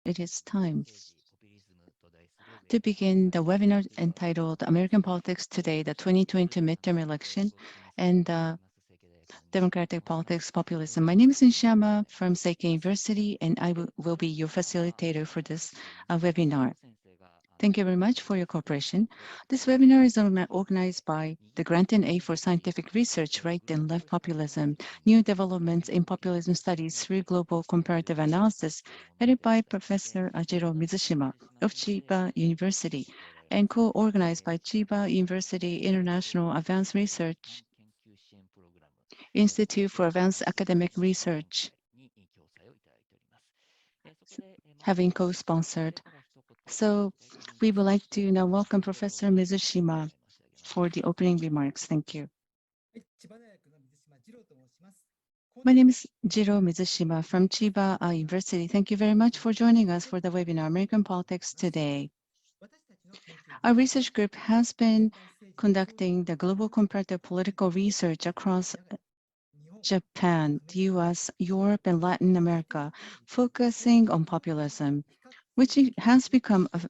it is time to begin the webinar entitled American Politics Today, the 2022 Midterm Election and Democratic Politics Populism. My name is Nishiyama from Seikei University, and I will be your facilitator for this webinar. Thank you very much for your cooperation. This webinar is organized by the Grant and A for Scientific Research, Right and Left Populism, New Developments in Populism Studies through Global Comparative Analysis, headed by Professor Jiro Mizushima of Chiba University, and co-organized by Chiba University International Advanced Research Institute for Advanced Academic Research, having co-sponsored. So we would like to now welcome Professor Mizushima for the opening remarks. Thank you. My name is Jiro Mizushima from Chiba University. Thank you very much for joining us for the webinar, American Politics Today. Our research group has been conducting the global comparative political research across Japan, the US, Europe, and Latin America, focusing on populism, which has become a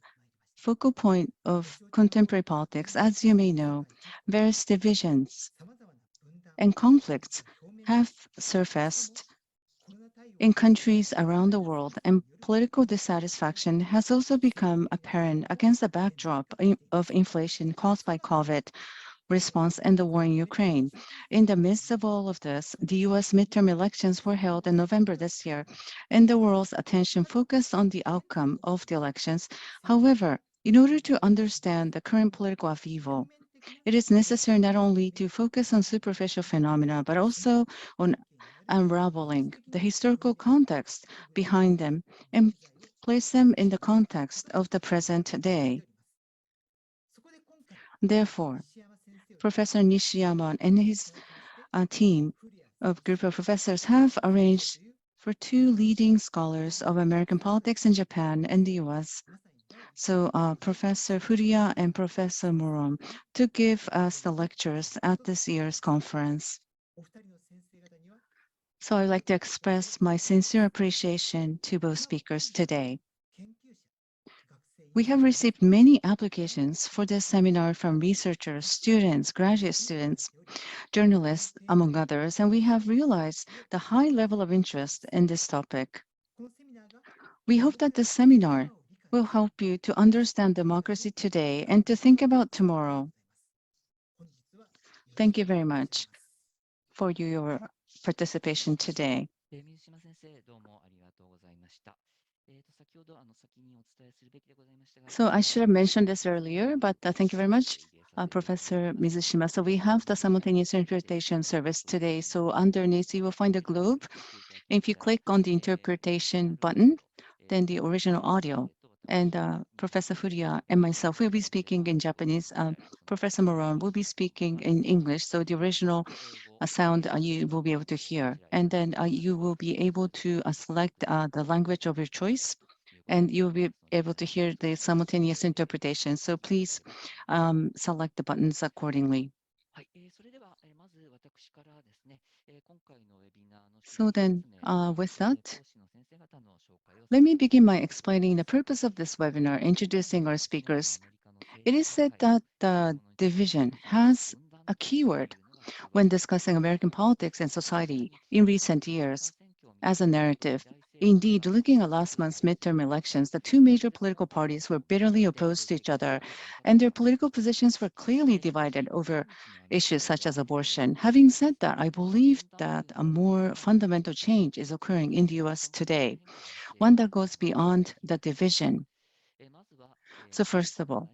focal point of contemporary politics. As you may know, various divisions and conflicts have surfaced in countries around the world, and political dissatisfaction has also become apparent against the backdrop of inflation caused by COVID response and the war in Ukraine. In the midst of all of this, the US midterm elections were held in November this year, and the world's attention focused on the outcome of the elections. However, in order to understand the current political upheaval, it is necessary not only to focus on superficial phenomena, but also on unraveling the historical context behind them and place them in the context of the present day. Therefore, Professor Nishiyama and his team of group of professors have arranged for two leading scholars of American politics in Japan and the US, so Professor Furuya and Professor Morone, to give us the lectures at this year's conference. So I'd like to express my sincere appreciation to both speakers today. We have received many applications for this seminar from researchers, students, graduate students, journalists, among others, and we have realized the high level of interest in this topic. We hope that this seminar will help you to understand democracy today and to think about tomorrow. Thank you very much for your participation today. So I should have mentioned this earlier, but thank you very much, Professor Mizushima. So we have the simultaneous interpretation service today. So underneath you will find a globe. If you click on the interpretation button, then the original audio and Professor Furuya and myself will be speaking in Japanese. Professor Morone will be speaking in English. So the original sound you will be able to hear. And then you will be able to select the language of your choice, and you'll be able to hear the simultaneous interpretation. So please select the buttons accordingly. So then, with that, let me begin by explaining the purpose of this webinar, introducing our speakers. It is said that the division has a keyword when discussing American politics and society in recent years as a narrative. Indeed, looking at last month's midterm elections, the two major political parties were bitterly opposed to each other, and their political positions were clearly divided over issues such as abortion. Having said that, I believe that a more fundamental change is occurring in the US today, one that goes beyond the division. So first of all,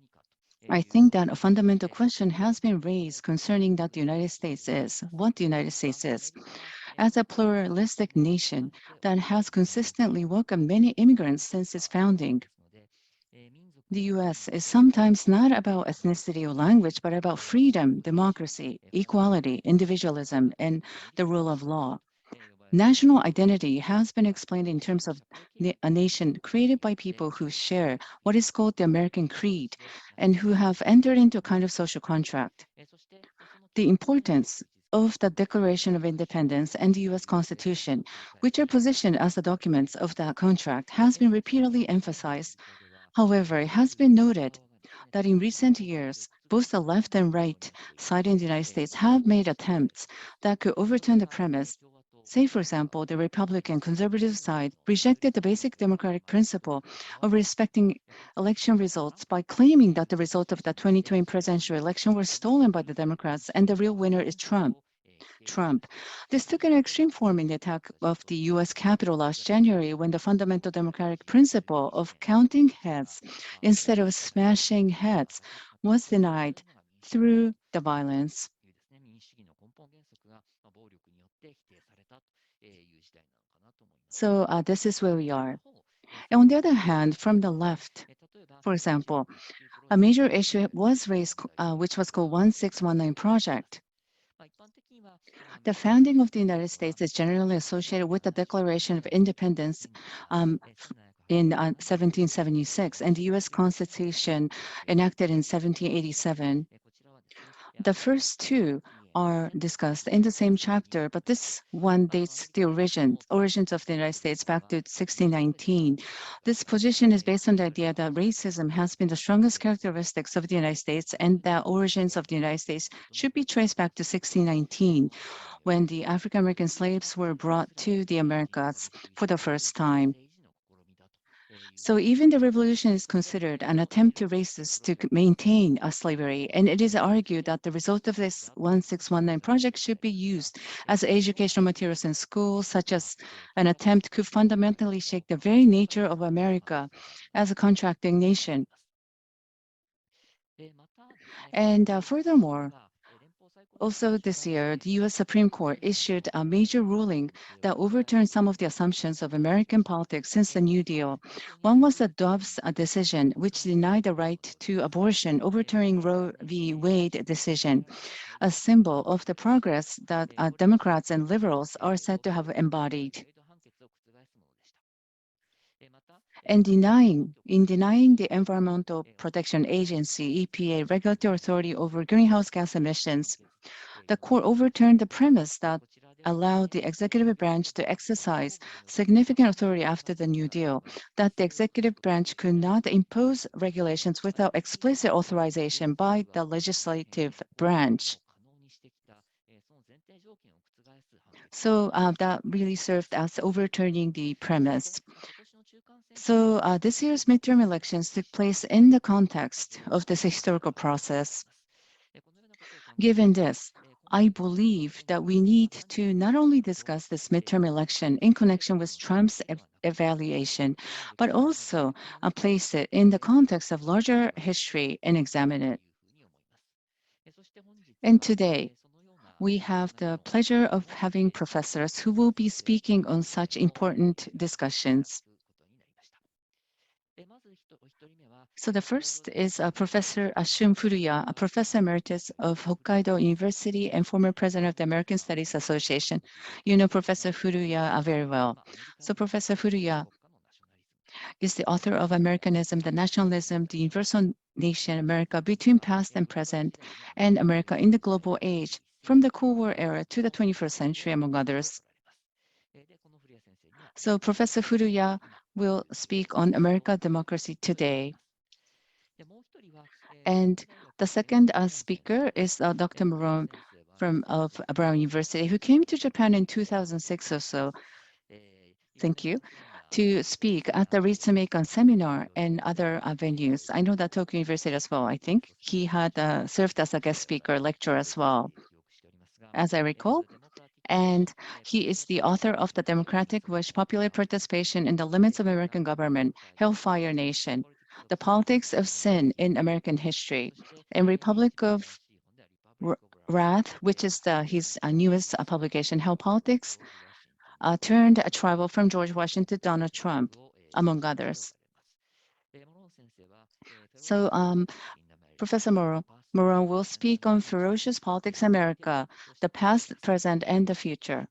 I think that a fundamental question has been raised concerning that the United States is, what the United States is. As a pluralistic nation that has consistently welcomed many immigrants since its founding, the US is sometimes not about ethnicity or language, but about freedom, democracy, equality, individualism, and the rule of law. National identity has been explained in terms of a nation created by people who share what is called the American creed and who have entered into a kind of social contract. The importance of the Declaration of Independence and the U.S. Constitution, which are positioned as the documents of that contract, has been repeatedly emphasized. However, it has been noted that in recent years, both the left and right side in the United States have made attempts that could overturn the premise. Say, for example, the Republican conservative side rejected the basic democratic principle of respecting election results by claiming that the result of the 2020 presidential election were stolen by the Democrats and the real winner is Trump. Trump. This took an extreme form in the attack of the US Capitol last January when the fundamental democratic principle of counting heads instead of smashing heads was denied through the violence. So this is where we are. And on the other hand, from the left, for example, a major issue was raised, which was called 1619 Project. The founding of the United States is generally associated with the Declaration of Independence in 1776 and the U.S. Constitution enacted in 1787. The first two are discussed in the same chapter, but this one dates the origins of the United States back to 1619. This position is based on the idea that racism has been the strongest characteristics of the United States and that origins of the United States should be traced back to 1619, when the African American slaves were brought to the Americas for the first time. So even the revolution is considered an attempt to racist to maintain slavery, and it is argued that the result of this 1619 project should be used as educational materials in schools, such as an attempt could fundamentally shake the very nature of America as a contracting nation. And furthermore, also this year, the U.S. Supreme Court issued a major ruling that overturned some of the assumptions of American politics since the New Deal. One was the Dobbs decision, which denied the right to abortion, overturning Roe v. Wade decision, a symbol of the progress that Democrats and liberals are said to have embodied. And in denying the Environmental Protection Agency, EPA, regulatory authority over greenhouse gas emissions, the court overturned the premise that allowed the executive branch to exercise significant authority after the New Deal, that the executive branch could not impose regulations without explicit authorization by the legislative branch. So that really served as overturning the premise. So this year's midterm elections took place in the context of this historical process. Given this, I believe that we need to not only discuss this midterm election in connection with Trump's evaluation, but also place it in the context of larger history and examine it. And today, we have the pleasure of having professors who will be speaking on such important discussions. So the first is Professor Shun Furuya, a professor emeritus of Hokkaido University and former president of the American Studies Association. You know Professor Furuya very well. So Professor Furuya is the author of Americanism, the Nationalism, the Universal Nation, America Between Past and Present, and America in the Global Age, from the Cold War era to the 21st century, among others. So Professor Furuya will speak on America Democracy Today. And the second speaker is Dr. Morone of Brown University, who came to Japan in 2006 or so. Thank you. To speak at the Read to Make on seminar and other venues. I know that Tokyo University as well, I think. He had served as a guest speaker lecturer as well, as I recall. And he is the author of The Democratic Wish, Popular Participation in the Limits of American Government, Hellfire Nation, The Politics of Sin in American History, and Republic of Wrath, which is his newest publication, How Politics Turned a Tribal from George Washington to Donald Trump, among others. So Professor Morone will speak on Ferocious Politics America, the past, present, and the future.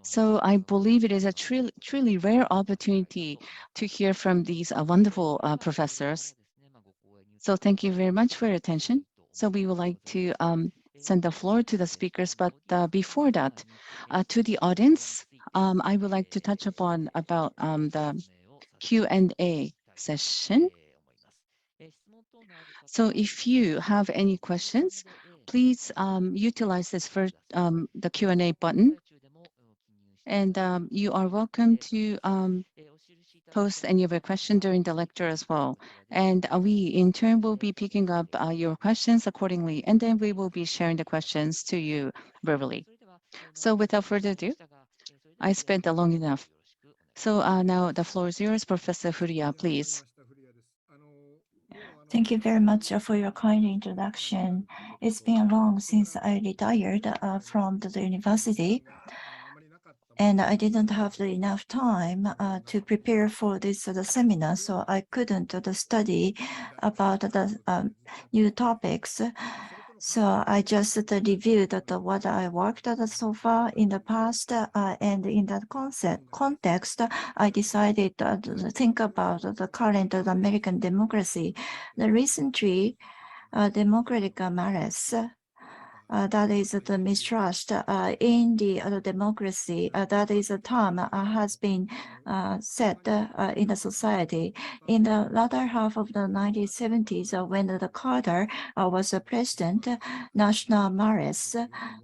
So I believe it is a truly rare opportunity to hear from these wonderful professors. So thank you very much for your attention. So we would like to send the floor to the speakers, but before that, to the audience, I would like to touch upon about the Q&A session. So if you have any questions, please utilize this for the Q&A button. And you are welcome to post any of your questions during the lecture as well. And we, in turn, will be picking up your questions accordingly, and then we will be sharing the questions to you verbally. So without further ado, I spent long enough. So now the floor is yours, Professor Furuya, please. Thank you very much for your kind introduction. It's been long since I retired from the university, and I didn't have enough time to prepare for this seminar, so I couldn't study about the new topics. So I just reviewed what I worked at so far in the past, and in that context, I decided to think about the current American democracy. The recently, democratic malice, that is the mistrust in the democracy. That is a term has been said in the society. In the latter half of the 1970s, when the Carter was a president, national malice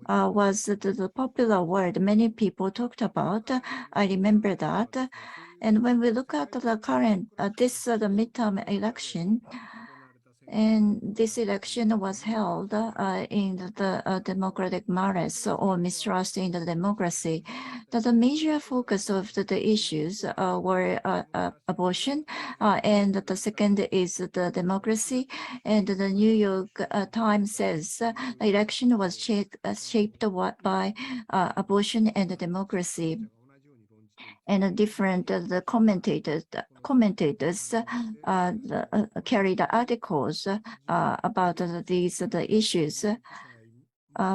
was the popular word many people talked about. I remember that. And when we look at the current, the midterm election, and this election was held in the democratic malice or mistrust in the democracy. The major focus of the issues were abortion, and the second is the democracy. And the New York Times says the election was shaped by abortion and democracy. And different the commentators carried articles about these the issues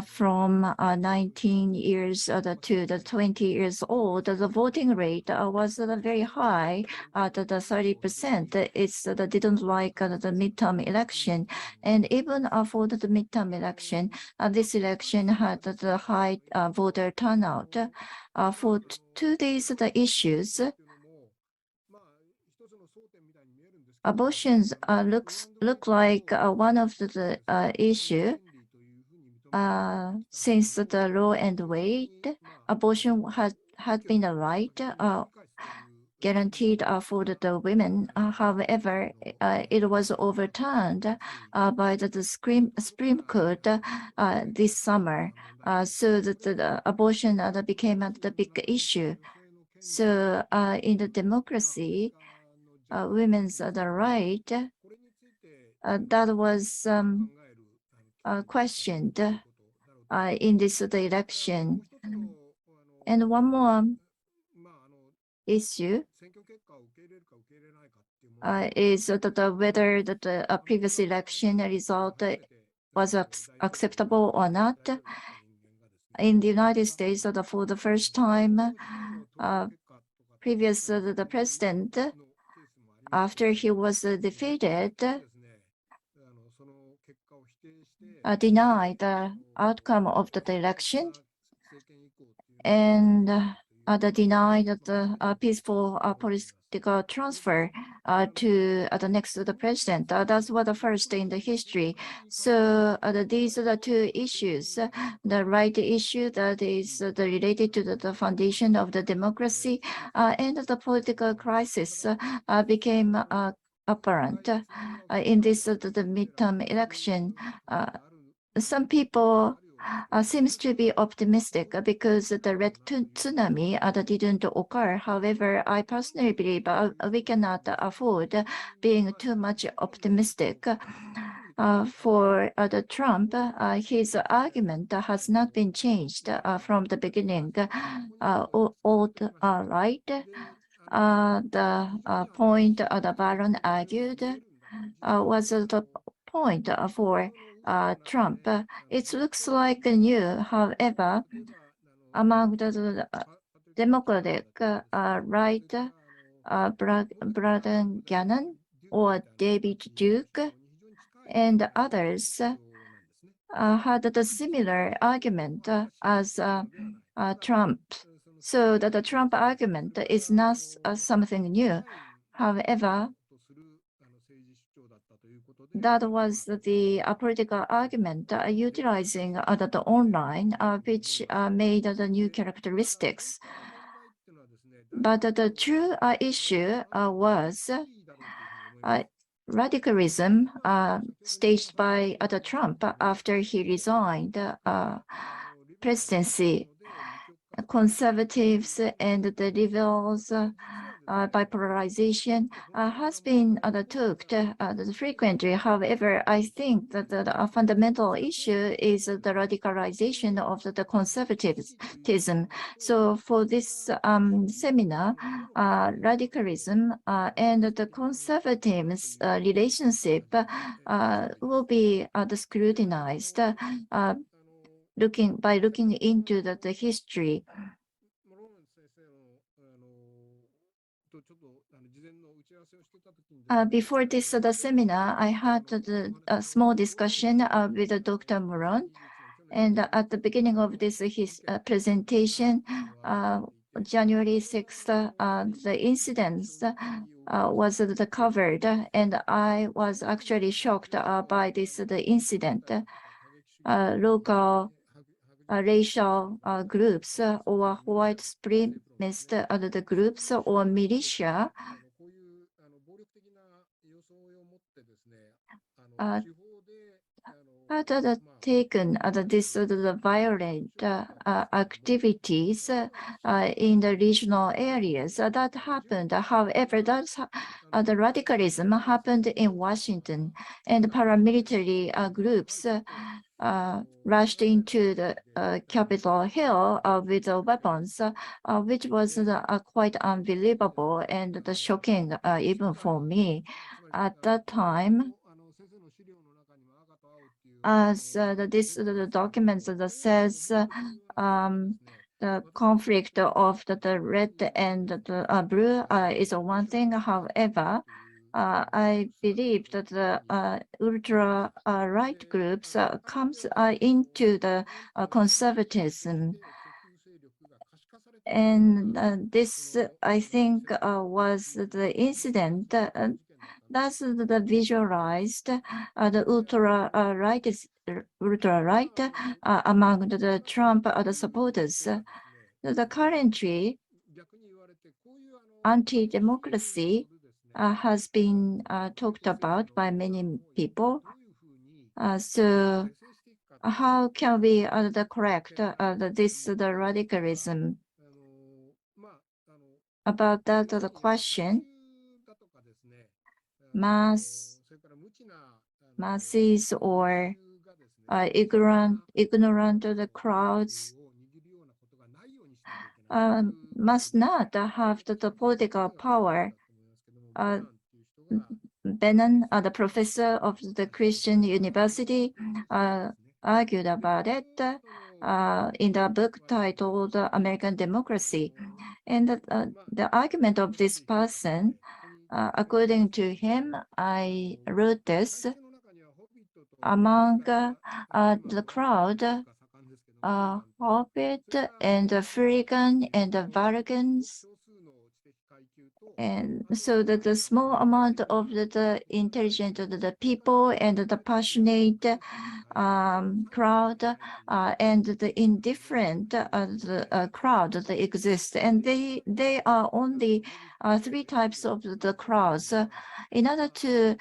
from 19 years to the 20 years old. The voting rate was very high at the 30%. It's didn't like the midterm election, and even for the midterm election, this election had the high voter turnout. For today's the issues, abortions look like one of the issue. Since the Roe and Wade, abortion had been a right guaranteed for the women. However, it was overturned by the Supreme Court this summer. So that the abortion became the big issue. So in the democracy, women's the right that was questioned in this election. And one more issue is that whether the previous election result was acceptable or not. In the United States, for the first time, previous the president, after he was defeated, denied the outcome of the election and denied the peaceful political transfer to the next to the president. That's what the first in the history. So these are the two issues. The right issue that is related to the foundation of the democracy and the political crisis became apparent in this the midterm election. Some people seems to be optimistic because the red tsunami that didn't occur. However, I personally believe we cannot afford being too much optimistic. For the Trump, his argument has not been changed from the beginning. Right, the point the Baron argued was the point for Trump. It looks like new, however, among the Democratic right, Braden Gannon or David Duke and others, had the similar argument as Trump. So that the Trump argument is not something new. However, that was the political argument utilizing the online, which made the new characteristics. But the true issue was radicalism staged by Trump after he resigned presidency. Conservatives and the liberals bipolarization has been talked frequently. However, I think that the fundamental issue is the radicalization of the conservatism. So for this seminar, radicalism and the conservatives relationship will be scrutinized looking into the history. Before this the seminar, I had a small discussion with Dr. Morone, and at the beginning of his presentation, January 6th, the incidents was covered, and I was actually shocked by the incident. Local racial groups or white supremacist the groups or militia had taken the violent activities in the regional areas. That happened. However, the radicalism happened in Washington, and paramilitary groups rushed into the Capitol Hill with weapons, which was quite unbelievable and shocking even for me. At that time, as the documents that says the conflict of the red and the blue is one thing. However, I believe that the ultra right groups comes into the conservatism. And this, I think, was the incident that's the visualized the ultra right among the Trump the supporters. The currently anti-democracy has been talked about by many people. So how can we correct the radicalism? About that the question, masses or ignorant of the crowds must not have the political power. Bannon, the professor of the Christian University, argued about it in the book titled American Democracy. And the argument of this person, according to him, I wrote this, among the crowd, Hobbit and Freegan and Vargans, and so that the small amount of the intelligent the people and the passionate crowd and the indifferent crowd that exist, and they are only three types of the crowds. In order to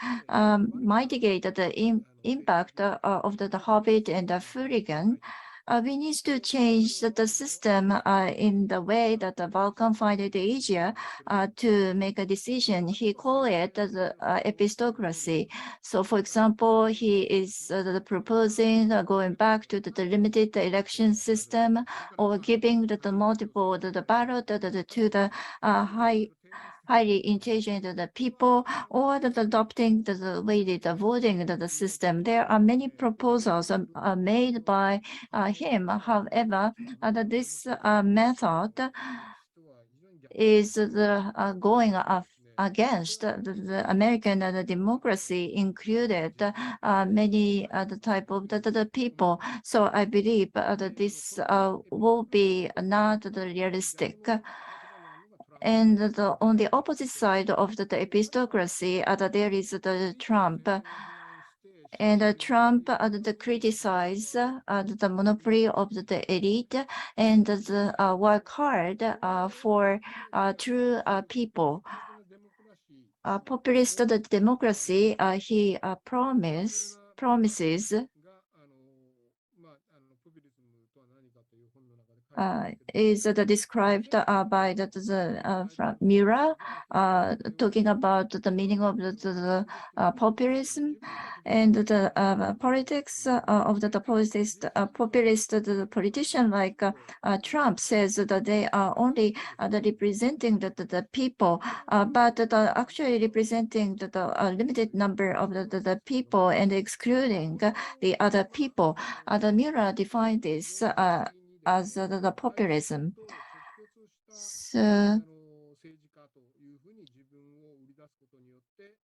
mitigate the impact of the Hobbit and the Hooligan, we need to change the system in the way that the Vulcan find it easier to make a decision. He called it the epistocracy. So, for example, he is proposing going back to the limited election system or giving the multiple the ballot to the highly intelligent the people, or adopting the weighted voting the system. There are many proposals made by him. However, this method is going against the American democracy included many the type of the people. So I believe that this will be not realistic. And on the opposite side of the epistocracy, there is the Trump. And Trump criticize the monopoly of the elite and work hard for true people. Populist democracy, he promises is described by from Mura, talking about the meaning of the populism and the politics of the populist politician like Trump says that they are only representing the people, but actually representing the limited number of the people and excluding the other people. The Mura defined this as the populism. So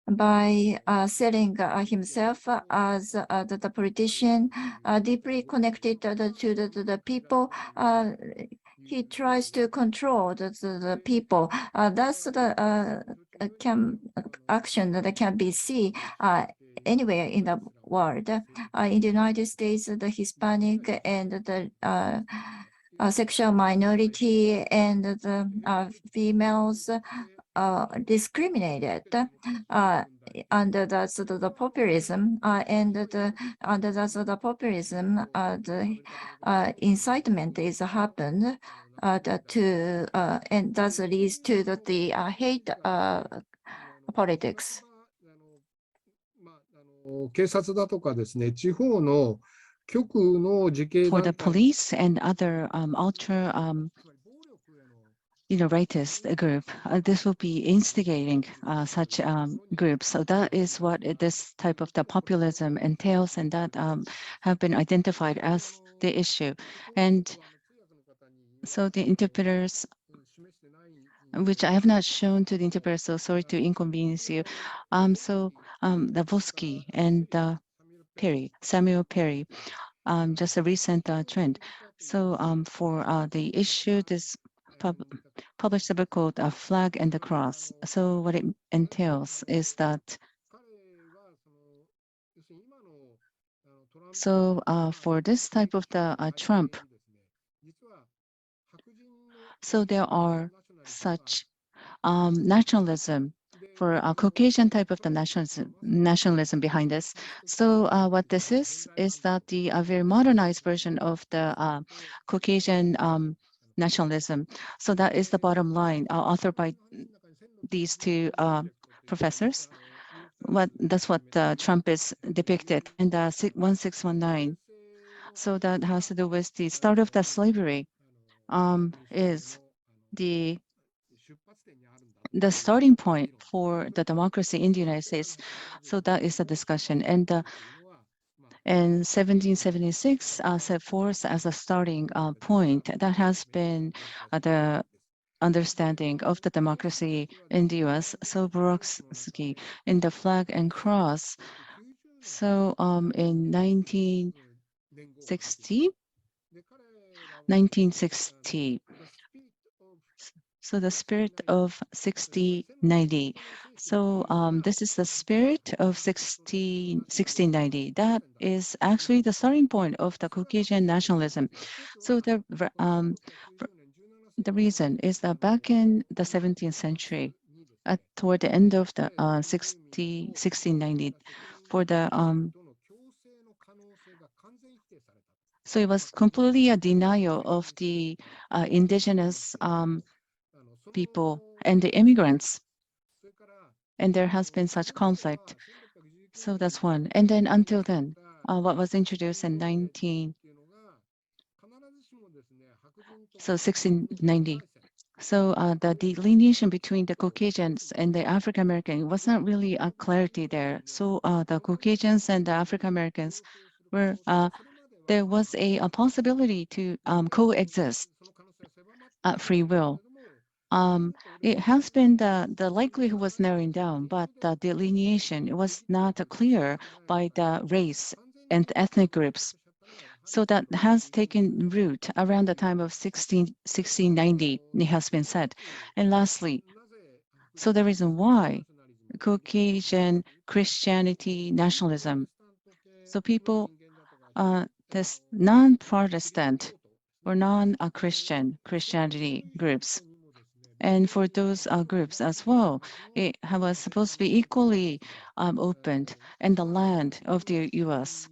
by selling himself as the politician, deeply connected to the people, he tries to control the people. That's the action that can be seen anywhere in the world. In the United States, the Hispanic and the sexual minority and the females discriminated under the sort of the populism and under the sort of populism, the incitement is happened and thus leads to the hate politics. 警察だとかですね、地方の局の自警 For the 団体 police and other ultra rightist group, this will be instigating such groups. So that is what this type of the populism entails, and that have been identified as the issue. And so the interpreters, which I have not shown to the interpreter, so sorry to inconvenience you. The Vosky and Perry, Samuel Perry, just a recent trend. So for the issue, this published a book called A Flag and the Cross. So what it entails is that, so for this type of the Trump, so there are such nationalism for a Caucasian type of the nationalism behind this. So what this is that the very modernized version of the Caucasian nationalism. So that is the bottom line, authored by these two professors. That's what Trump is depicted in the 1619. So that has to do with the start of the slavery. Is the starting point for the democracy in the United States. So that is the discussion. And in 1776 set forth as a starting point. That has been the understanding of the democracy in the US. So Brodsky in the Flag and Cross. So in 1960, so the spirit of 1690. So this is the spirit of 1690. That is actually the starting point of the Caucasian nationalism. So the reason is that back in the 17th century, toward the end of the 1690, for the so it was completely a denial of the indigenous people and the immigrants, and there has been such conflict. So that's one. And then until then, what was introduced in 1690. So the delineation between the Caucasians and the African American was not really a clarity there. So the Caucasians and the African Americans were there was a possibility to coexist at free will. it has been the likelihood was narrowing down, but the delineation was not clear by the race and ethnic groups. So that has taken root around the time of 1690, it has been said. And lastly, so the reason why Caucasian Christianity nationalism. So people, this non-Protestant or non-Christian Christianity groups. And for those groups as well, it was supposed to be equally opened in the land of the U.S.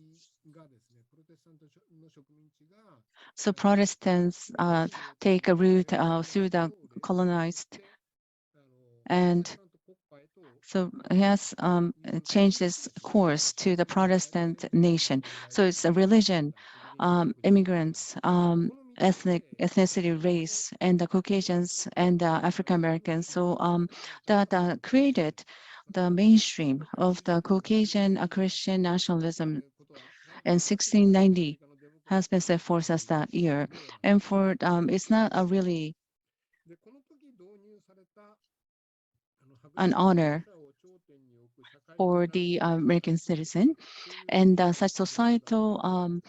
So Protestants take a route through the colonized, and so he has changed his course to the Protestant nation. So it's a religion, immigrants, ethnicity, race, and the Caucasians and the African Americans. So that created the mainstream of the Caucasian Christian nationalism. And 1690 has been set forth as that year. And for it's not a really an honor for the American citizen, and such societal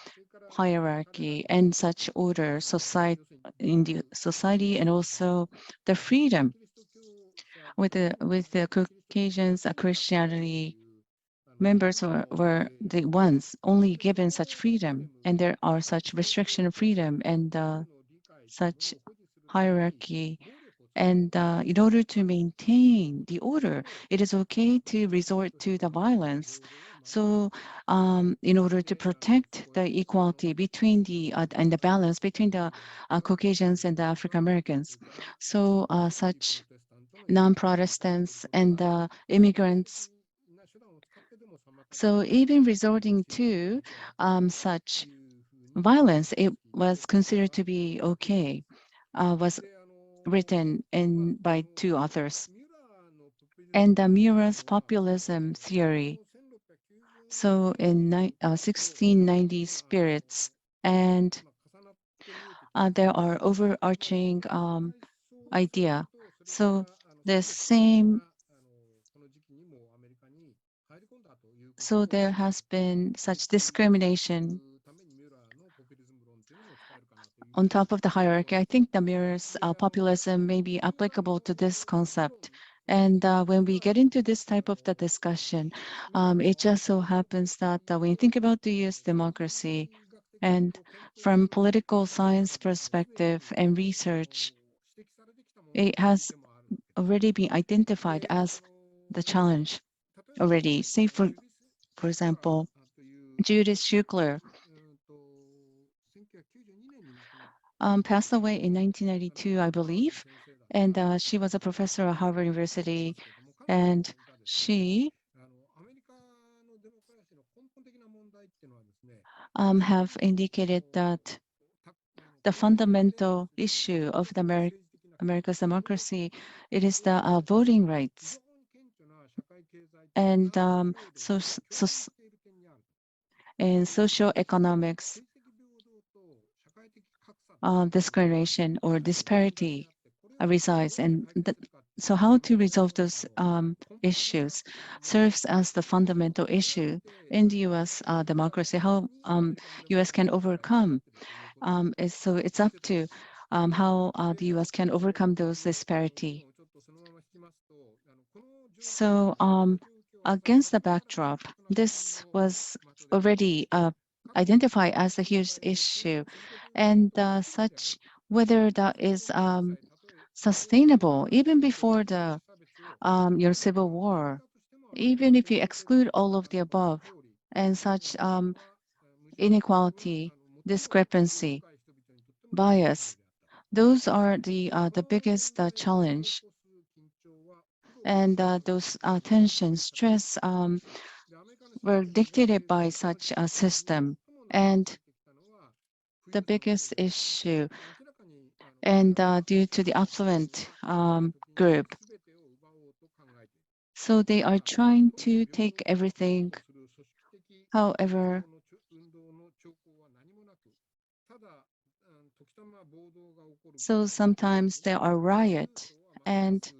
hierarchy and such order society in the society, and also the freedom with the Caucasians, Christianity members were the ones only given such freedom, and there are such restriction of freedom and such hierarchy. And in order to maintain the order, it is okay to resort to the violence. So, in order to protect the equality between the and the balance between the Caucasians and the African Americans, so such non-Protestants and immigrants. So even resorting to such violence, it was considered to be okay. Was written in by two authors. And the Mura's populism theory. So in 1690 spirits, and there are overarching idea. So the same, so there has been such discrimination on top of the hierarchy. I think the mirror's populism may be applicable to this concept. And when we get into this type of the discussion, it just so happens that when you think about the US democracy, and from political science perspective and research, it has already been identified as the challenge already. Say, for example, Judith Schuckler passed away in 1992, I believe, and she was a professor at Harvard University, and she have indicated that the fundamental issue of the America's democracy, it is the voting rights, and in socioeconomics, discrimination or disparity resides. And so how to resolve those issues serves as the fundamental issue in the U.S. Democracy. How U.S. can overcome so it's up to how the U.S. can overcome those disparity. So against the backdrop, this was already identified as a huge issue, and such whether that is sustainable even before the your civil war, even if you exclude all of the above, and such inequality, discrepancy, bias, those are the biggest challenge, and those tensions, stress were dictated by such a system, and the biggest issue, and due to the affluent group. So they are trying to take everything. However, so sometimes there are riots And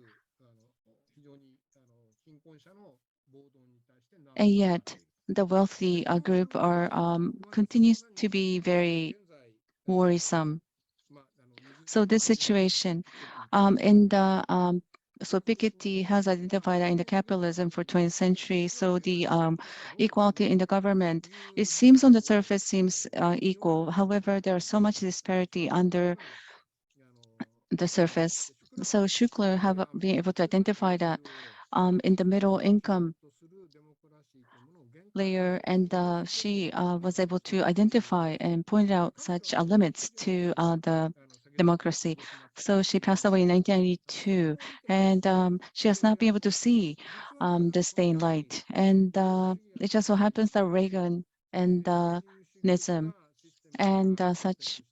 yet, the wealthy group are continues to be very worrisome. So this situation, in the so Piketty has identified that in the capitalism for 20th century. So the equality in the government, it seems on the surface seems equal. However, there is so much disparity under the surface. So Shukla have been able to identify that in the middle income layer, and she was able to identify and point out such limits to the democracy. So she passed away in 1992, and she has not been able to see this day in light. And it just so happens that Reagan and Nixon and such.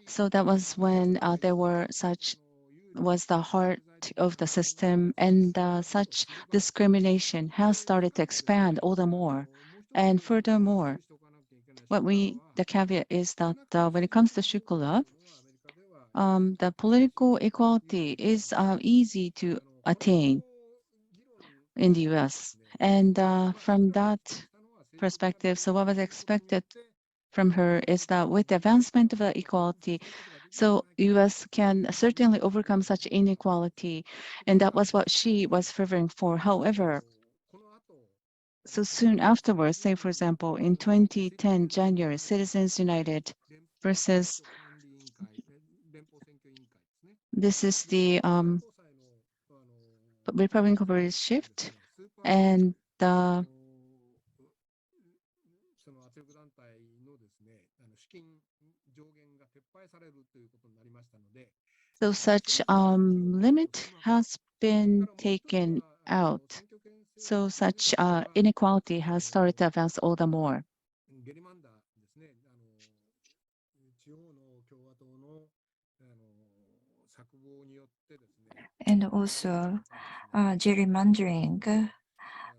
So that was when there were such was the heart of the system, and such discrimination has started to expand all the more. And furthermore, the caveat is that when it comes to Shukla, the political equality is easy to attain in the US. And from that perspective, so what was expected from her is that with the advancement of the equality, so US can certainly overcome such inequality, and that was what she was favoring for. However, so soon afterwards, say for example, in 2010 January, Citizens United versus this is the Republican Party shift, and the so such limit has been taken out. So such inequality has started to advance all the more. And also gerrymandering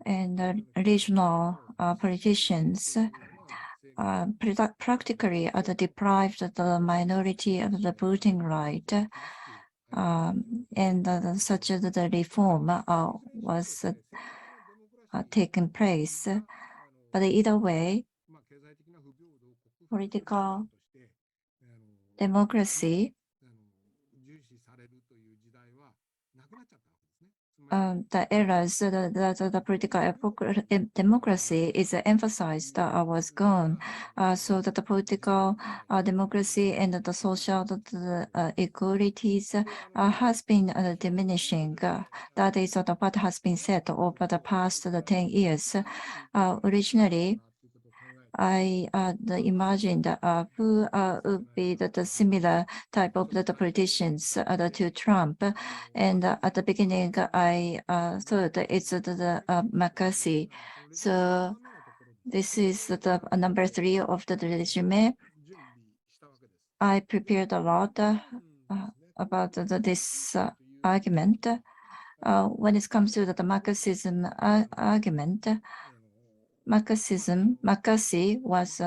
and regional politicians practically deprived the minority of the voting right, and such the reform was taken place. But either way, political democracy, the errors that the political democracy is emphasized was gone, so that the political democracy and the social equalities has been diminishing. That is what has been said over the past 10 years. Originally, I imagined who would be the similar type of the politicians to Trump. And at the beginning, I thought it's the McCarthy. So this is the number 3 of the resume. I prepared a lot about this argument. When it comes to the Marxism argument, McCarthy was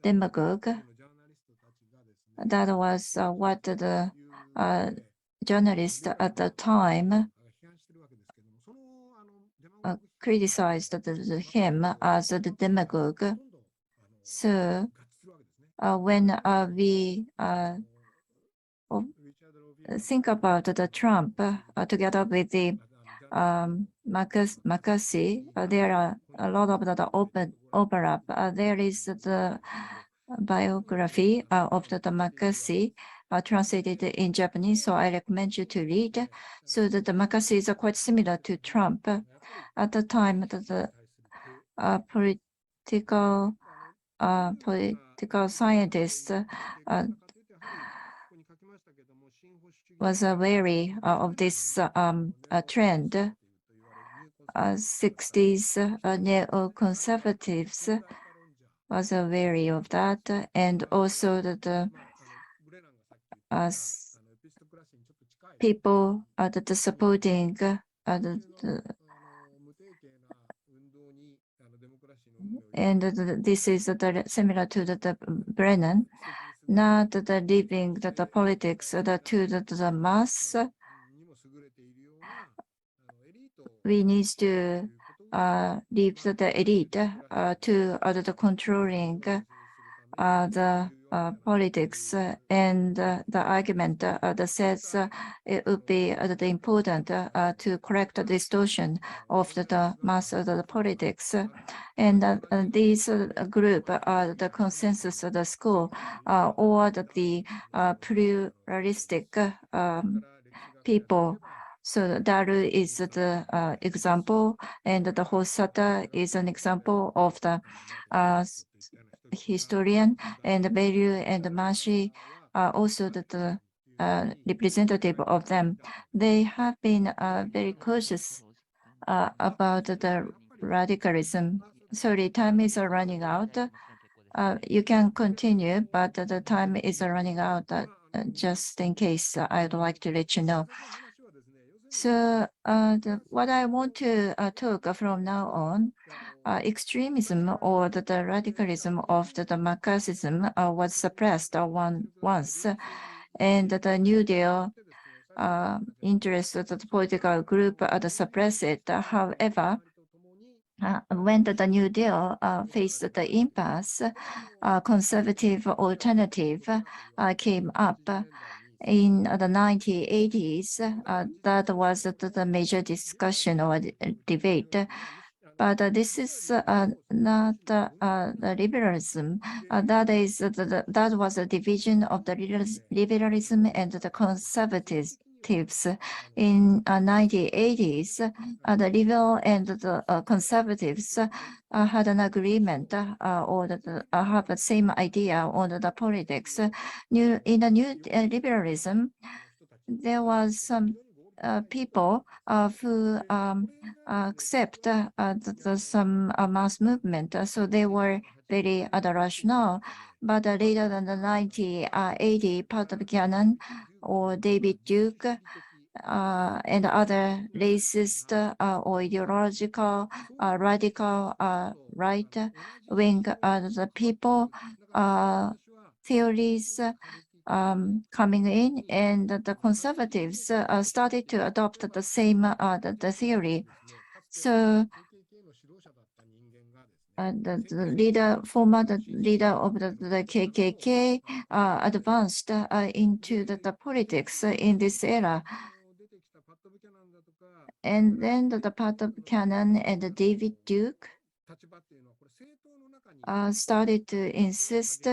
demagogue. That was what the journalist at the time criticized him as the demagogue. So when we think about the Trump together with the McCarthy, there are a lot of the overlap. There is the biography of the McCarthy translated in Japanese, so I recommend you to read. So that the McCarthy is quite similar to Trump. At the time, the political scientists was wary of this trend. 60s neoconservatives was wary of that, and also the people that are supporting and this is similar to the Brennan. not leaving the politics to the mass. We need to leave the elite to the controlling the politics and the argument that says it would be important to correct the distortion of the mass of the politics. And these group are the consensus of the school or the pluralistic people. So Daru is the example, and the Hosata is an example of the historian, and Beiryu and Mashi are also the representative of them. They have been very cautious about the radicalism. Sorry, time is running out. You can continue, but the time is running out. Just in case, I'd like to let you know. So what I want to talk from now on, extremism or the radicalism of the Marxism was suppressed once, and the New Deal interest of the political group suppressed it. However, when the New Deal faced the impasse, conservative alternative came up in the 1980s. That was the major discussion or debate. But this is not the liberalism. That was a division of the liberalism and the conservatives. In 1980s, the liberal and the conservatives had an agreement or have the same idea on the politics. In the new liberalism, there was some people who accept some mass movement, so they were very rational. But later than the 1980, part of Canon or David Duke and other racist or ideological radical right wing the people theories coming in, and the conservatives started to adopt the same the theory. So the former leader of the KKK advanced into the politics in this era. And then the part of Cannon and David Duke started to insist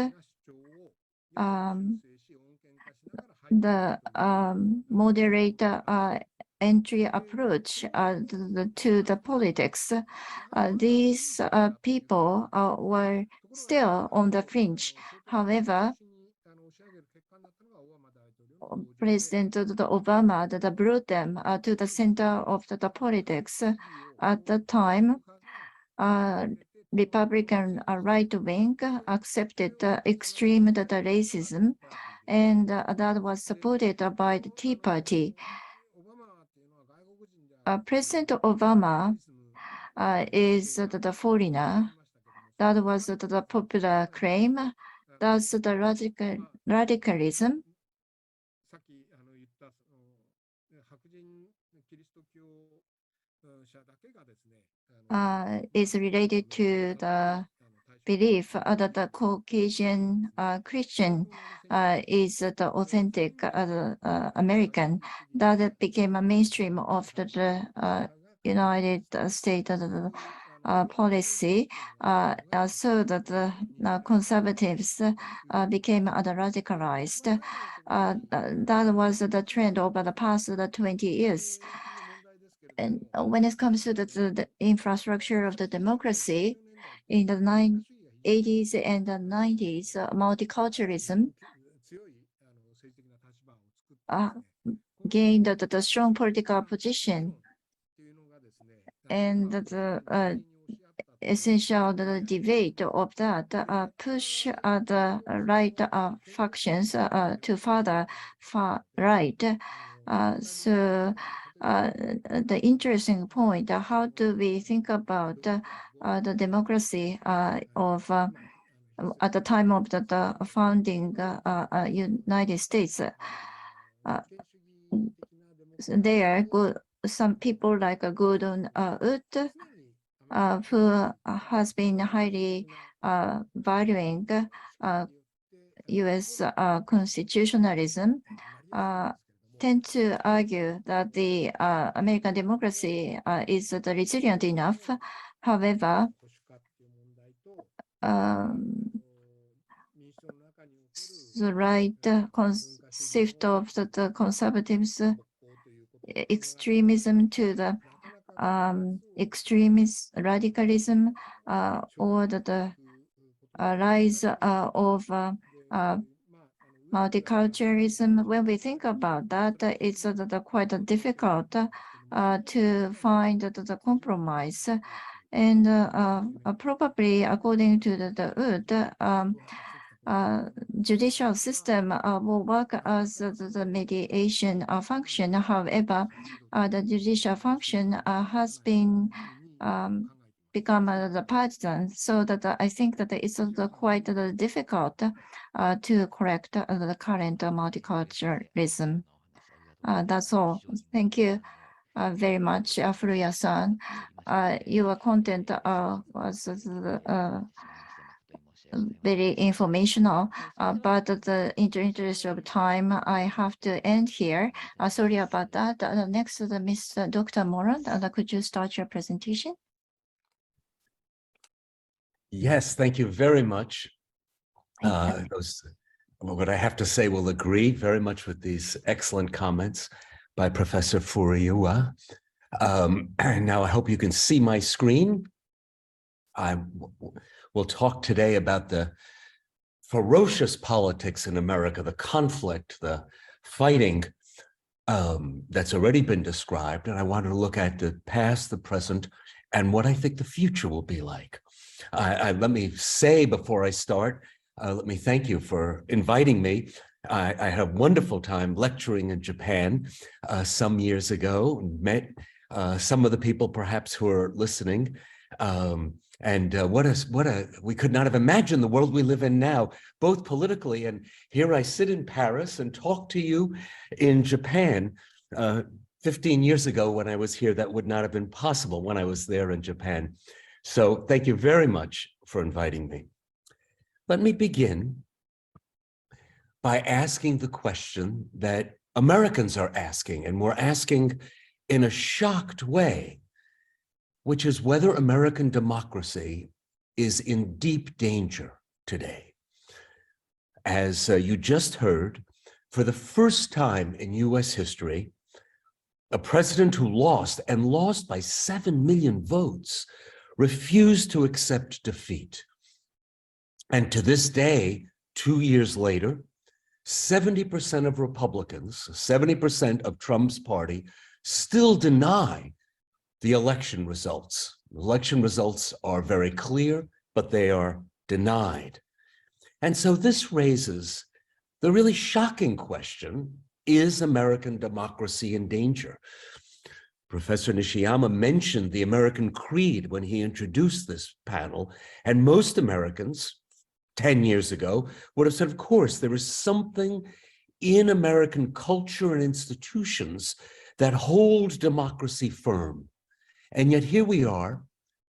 the moderate entry approach to the politics. These people were still on the fringe. However, President Obama brought them to the center of the politics. At the time, Republican right wing accepted extreme racism, and that was supported by the Tea Party. President Obama is the foreigner. That was the popular claim. That's the radicalism. Is related to the belief that the Caucasian Christian is the authentic American. That became a mainstream of the United States policy, so that the conservatives became radicalized. That was the trend over the past 20 years. And when it comes to the infrastructure of the democracy, in the 80s and the 90s, multiculturalism gained the strong political position, and the essential debate of that push the right factions to far right. So the interesting point, how do we think about the democracy of at the time of the founding United States, there good some people like Gordon Wood, who has been highly valuing U.S. Constitutionalism, tend to argue that the American democracy is resilient enough. However, the right concept of the conservatives extremism to the extremist radicalism or the rise of multiculturalism. When we think about that, it's quite difficult to find the compromise. And probably, according to the Wood, judicial system will work as the mediation function. However, the judicial function has been become the partisan, so that I think that it's quite difficult to correct the current multiculturalism. That's all. Thank you very much, Furuya-san. Your content was very informational, but in the interest of time, I have to end here. Sorry about that. Next, Mr. Dr. Morone, could you start your presentation? Yes, thank you very much. What I have to say will agree very much with these excellent comments by Professor Furuya. Now, I hope you can see my screen. I will talk today about the ferocious politics in America, the conflict, the fighting that's already been described. And I wanted to look at the past, the present, and what I think the future will be like. Let me say before I start, let me thank you for inviting me. I had a wonderful time lecturing in Japan some years ago, and met some of the people perhaps who are listening. We could not have imagined the world we live in now, both politically, and here I sit in Paris and talk to you in Japan. 15 years ago when I was here, that would not have been possible when I was there in Japan. So thank you very much for inviting me. Let me begin by asking the question that Americans are asking, and we're asking in a shocked way, which is whether American democracy is in deep danger today. As you just heard, for the first time in US history, a president who lost, and lost by 7 million votes, refused to accept defeat. And to this day, 2 years later, 70% of Republicans, 70% of Trump's party still deny the election results. Election results are very clear, but they are denied. And so this raises the really shocking question, is American democracy in danger? Professor Nishiyama mentioned the American creed when he introduced this panel, and most Americans 10 years ago would have said, of course, there is something in American culture and institutions that hold democracy firm. And yet here we are,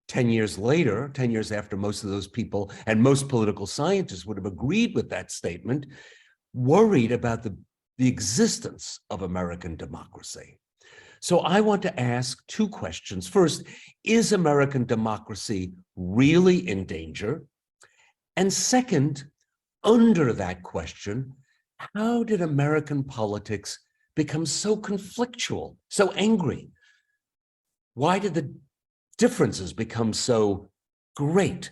10 years later, 10 years after most of those people and most political scientists would have agreed with that statement, worried about the existence of American democracy. So I want to ask two questions. First, is American democracy really in danger? And second, under that question, how did American politics become so conflictual, so angry? Why did the differences become so great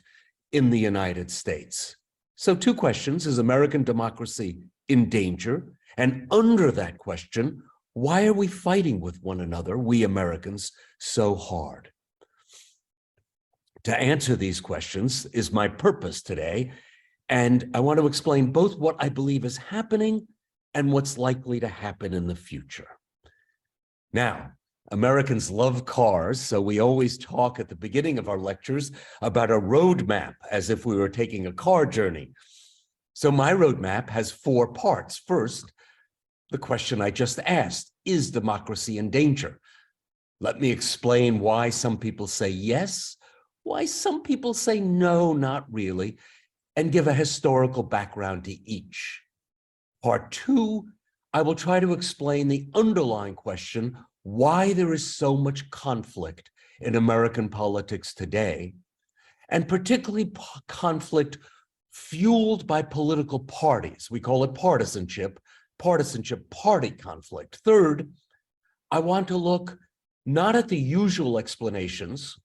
in the United States? So two questions, is American democracy in danger? And under that question, why are we fighting with one another, we Americans, so hard? To answer these questions is my purpose today, and I want to explain both what I believe is happening and what's likely to happen in the future. Now, Americans love cars, so we always talk at the beginning of our lectures about a roadmap as if we were taking a car journey. So my roadmap has 4 parts. First, the question I just asked, is democracy in danger? Let me explain why some people say yes, why some people say no, not really, and give a historical background to each. Part 2, I will try to explain the underlying question, why there is so much conflict in American politics today, and particularly conflict fueled by political parties. We call it partisanship party conflict. Third, I want to look not at the usual explanations,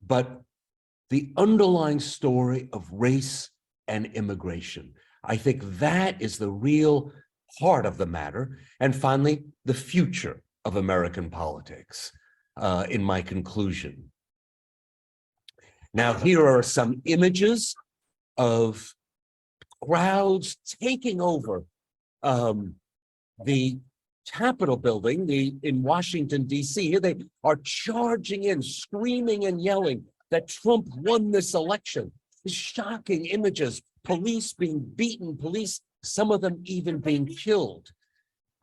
but the underlying story of race and immigration. I think that is the real heart of the matter. And finally, the future of American politics in my conclusion. Now, here are some images of crowds taking over the Capitol building in Washington, D.C. Here they are charging in, screaming and yelling that Trump won this election. Shocking images, police being beaten, police, some of them even being killed.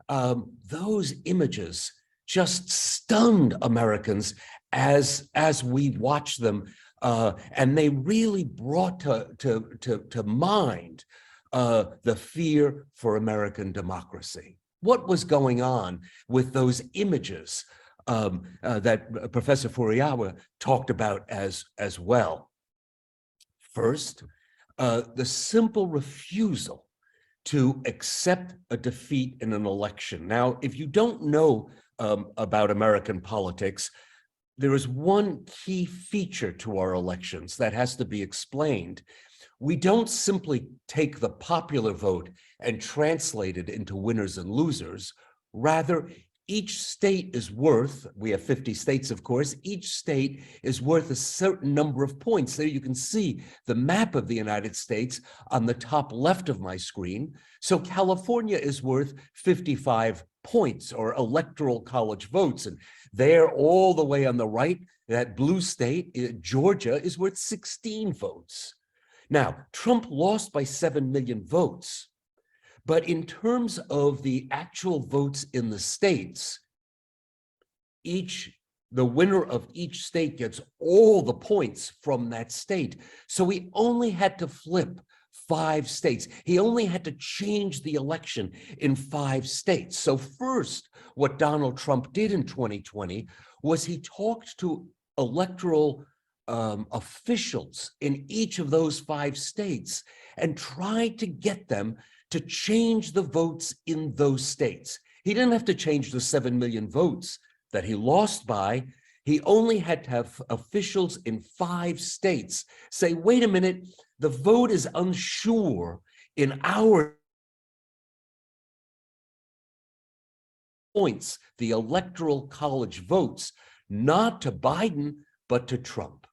Those images just stunned Americans as we watched them, and they really brought to mind the fear for American democracy. What was going on with those images that Professor Furuya talked about as well? First, the simple refusal to accept a defeat in an election. Now, if you don't know about American politics, there is one key feature to our elections that has to be explained. We don't simply take the popular vote and translate it into winners and losers. Rather, each state is worth, we have 50 states, of course, each state is worth a certain number of points. There you can see the map of the United States on the top left of my screen. So California is worth 55 points or electoral college votes. And there all the way on the right, that blue state, Georgia, is worth 16 votes. Now, Trump lost by 7 million votes. But in terms of the actual votes in the states, the winner of each state gets all the points from that state. So he only had to flip 5 states. He only had to change the election in 5 states. So first, what Donald Trump did in 2020 was he talked to electoral officials in each of those 5 states and tried to get them to change the votes in those states. He didn't have to change the 7 million votes that he lost by. He only had to have officials in 5 states say, wait a minute, the vote is unsure in our points, the electoral college votes, not to Biden, but to Trump.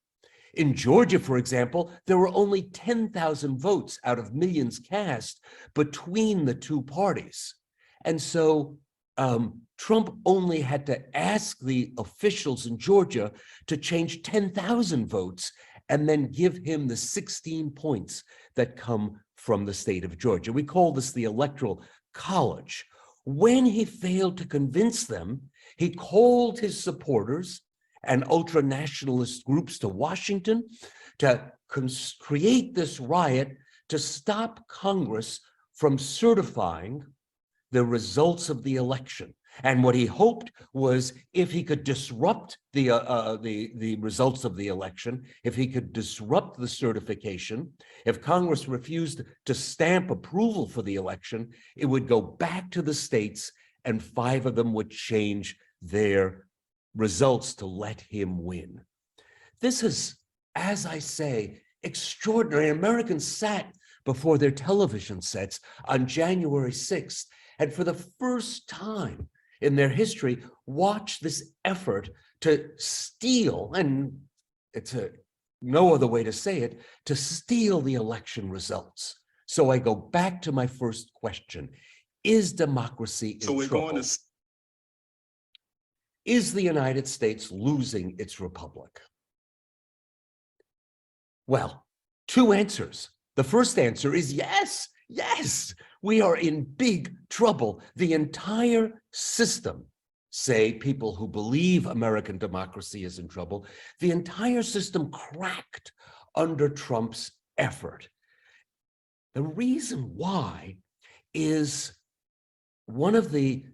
In Georgia, for example, there were only 10,000 votes out of millions cast between the 2 parties. And so Trump only had to ask the officials in Georgia to change 10,000 votes and then give him the 16 points that come from the state of Georgia. We call this the Electoral College. When he failed to convince them, he called his supporters and ultra-nationalist groups to Washington to create this riot to stop Congress from certifying the results of the election. And what he hoped was if he could disrupt the results of the election, if he could disrupt the certification, if Congress refused to stamp approval for the election, it would go back to the states and 5 of them would change their results to let him win. This is, as I say, extraordinary. Americans sat before their television sets on January 6th, and for the first time in their history, watched this effort to steal, and it's no other way to say it, to steal the election results. So I go back to my first question. Is democracy in trouble? Is the United States losing its republic? Well, two answers. The first answer is yes, yes, we are in big trouble. The entire system, say people who believe American democracy is in trouble, the entire system cracked under Trump's effort. The reason why is one of the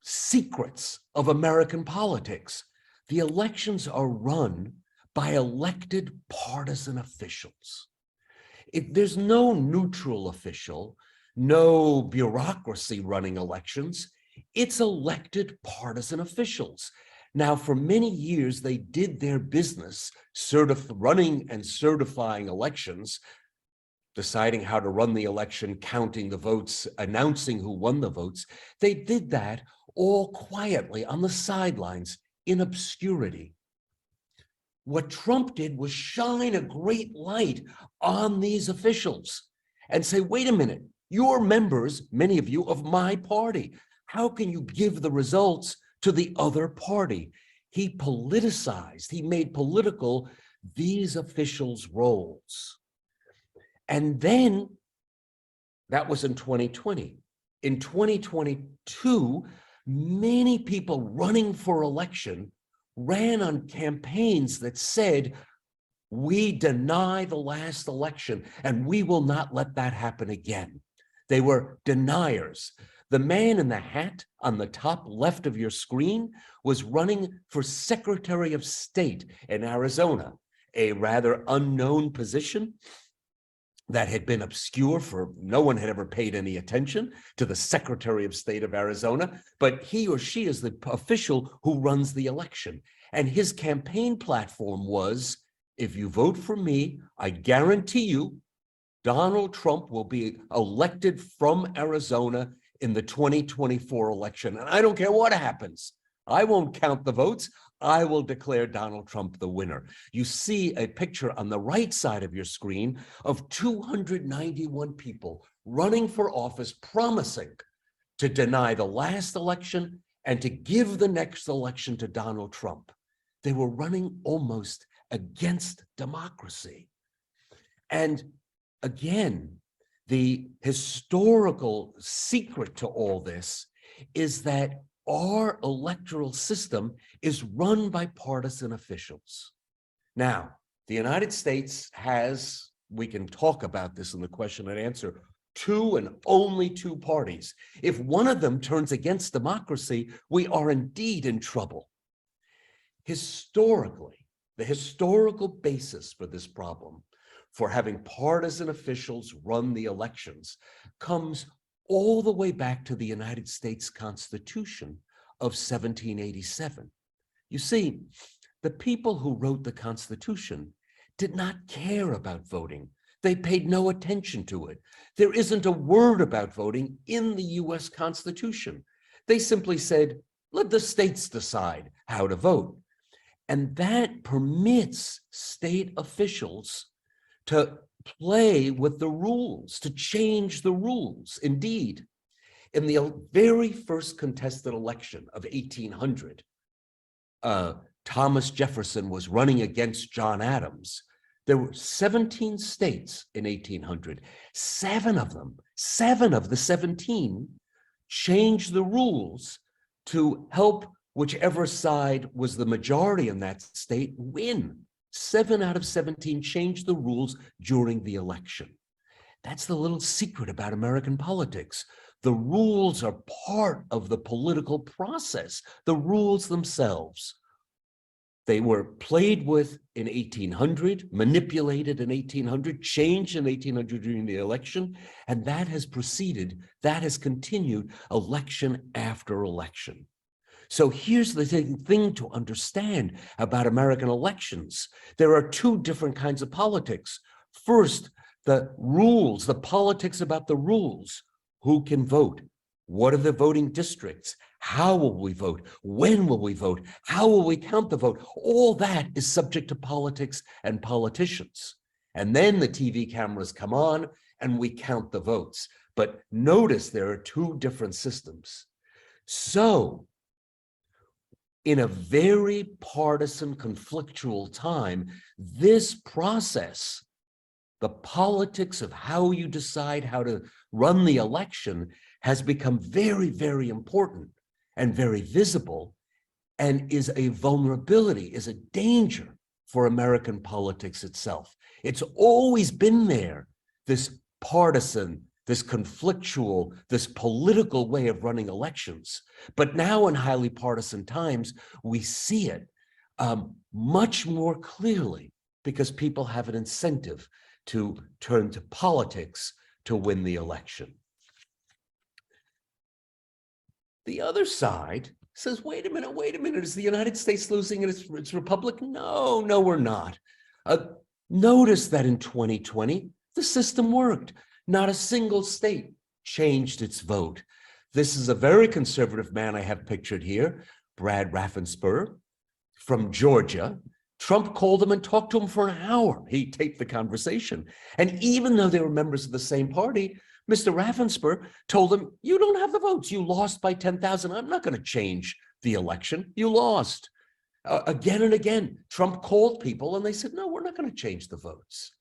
secrets of American politics. The elections are run by elected partisan officials. There's no neutral official, no bureaucracy running elections. It's elected partisan officials. Now, for many years, they did their business running and certifying elections, deciding how to run the election, counting the votes, announcing who won the votes. They did that all quietly on the sidelines in obscurity. What Trump did was shine a great light on these officials and say, wait a minute, you're members, many of you, of my party. How can you give the results to the other party? He politicized, he made political these officials' roles. And then that was in 2020. In 2022, many people running for election ran on campaigns that said, we deny the last election and we will not let that happen again. They were deniers. The man in the hat on the top left of your screen was running for Secretary of State in Arizona, a rather unknown position that had been obscure for no one had ever paid any attention to the Secretary of State of Arizona, but he or she is the official who runs the election. And his campaign platform was, if you vote for me, I guarantee you Donald Trump will be elected from Arizona in the 2024 election. And I don't care what happens. I won't count the votes. I will declare Donald Trump the winner. You see a picture on the right side of your screen of 291 people running for office, promising to deny the last election and to give the next election to Donald Trump. They were running almost against democracy. And again, the historical secret to all this is that our electoral system is run by partisan officials. Now, the United States has, we can talk about this in the question and answer, two and only two parties. If one of them turns against democracy, we are indeed in trouble. Historically, the historical basis for this problem, for having partisan officials run the elections, comes all the way back to the United States Constitution of 1787. You see, the people who wrote the Constitution did not care about voting. They paid no attention to it. There isn't a word about voting in the US Constitution. They simply said, let the states decide how to vote. And that permits state officials to play with the rules, to change the rules. Indeed, in the very first contested election of 1800, Thomas Jefferson was running against John Adams. There were 17 states in 1800. Seven of the 17 changed the rules to help whichever side was the majority in that state win. 7 out of 17 changed the rules during the election. That's the little secret about American politics. The rules are part of the political process, the rules themselves. They were played with in 1800, manipulated in 1800, changed in 1800 during the election, and that has proceeded, that has continued election after election. So here's the thing to understand about American elections. There are two different kinds of politics. First, the rules, the politics about the rules. Who can vote? What are the voting districts? How will we vote? When will we vote? How will we count the vote? All that is subject to politics and politicians. And then the TV cameras come on and we count the votes. But notice there are two different systems. So in a very partisan, conflictual time, this process, the politics of how you decide how to run the election, has become very, very important and very visible, and is a vulnerability, is a danger for American politics itself. It's always been there, this partisan, this conflictual, this political way of running elections. But now in highly partisan times, we see it much more clearly because people have an incentive to turn to politics to win the election. The other side says, wait a minute, is the United States losing its republic? No, we're not. Notice that in 2020, the system worked. Not a single state changed its vote. This is a very conservative man I have pictured here, Brad Raffensperger from Georgia. Trump called him and talked to him for an hour. He taped the conversation. And even though they were members of the same party, Mr. Raffensperger told him, you don't have the votes. You lost by 10,000. I'm not going to change the election. You lost. Again and again, Trump called people and they said, no, we're not going to change the votes.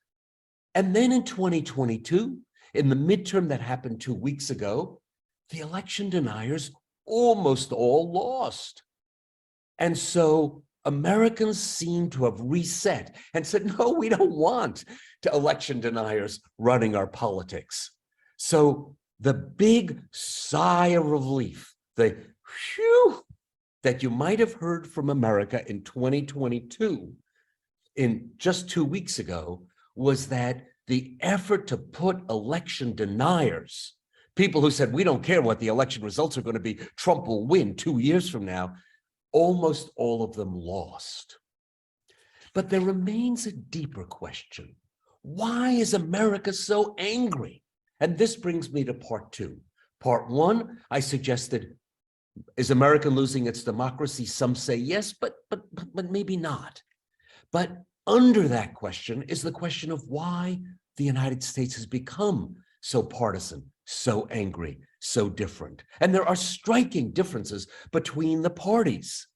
And then in 2022, in the midterm that happened 2 weeks ago, the election deniers almost all lost. And so Americans seem to have reset and said, no, we don't want election deniers running our politics. So the big sigh of relief, the whew, that you might have heard from America in 2022, in just 2 weeks ago, was that the effort to put election deniers, people who said, we don't care what the election results are going to be, Trump will win 2 years from now, almost all of them lost. But there remains a deeper question. Why is America so angry? And this brings me to part two. Part one, I suggested, is America losing its democracy? Some say yes, but maybe not. But under that question is the question of why the United States has become so partisan, so angry, so different. And there are striking differences between the parties.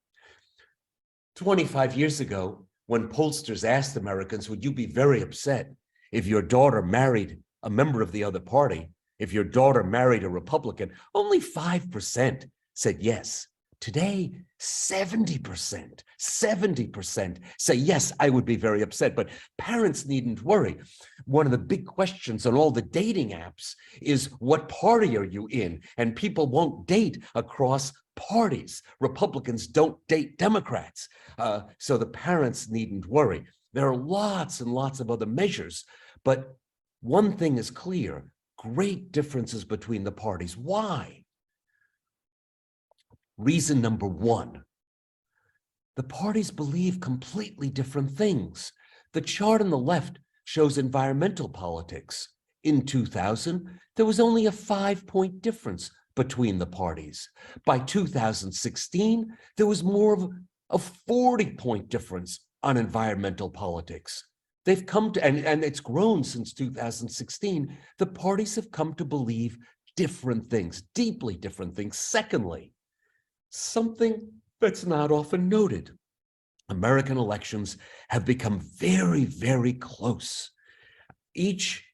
25 years ago, when pollsters asked Americans, would you be very upset if your daughter married a member of the other party, if your daughter married a Republican, only 5% said yes. Today, 70% say, yes, I would be very upset, but parents needn't worry. One of the big questions on all the dating apps is, what party are you in? And people won't date across parties. Republicans don't date Democrats. So the parents needn't worry. There are lots and lots of other measures, but one thing is clear, great differences between the parties. Why? Reason number one, the parties believe completely different things. The chart on the left shows environmental politics. In 2000, there was only a 5-point difference between the parties. By 2016, there was more of a 40-point difference on environmental politics. They've come to, and it's grown since 2016, the parties have come to believe different things, deeply different things. Secondly, something that's not often noted. American elections have become very, very close. Each,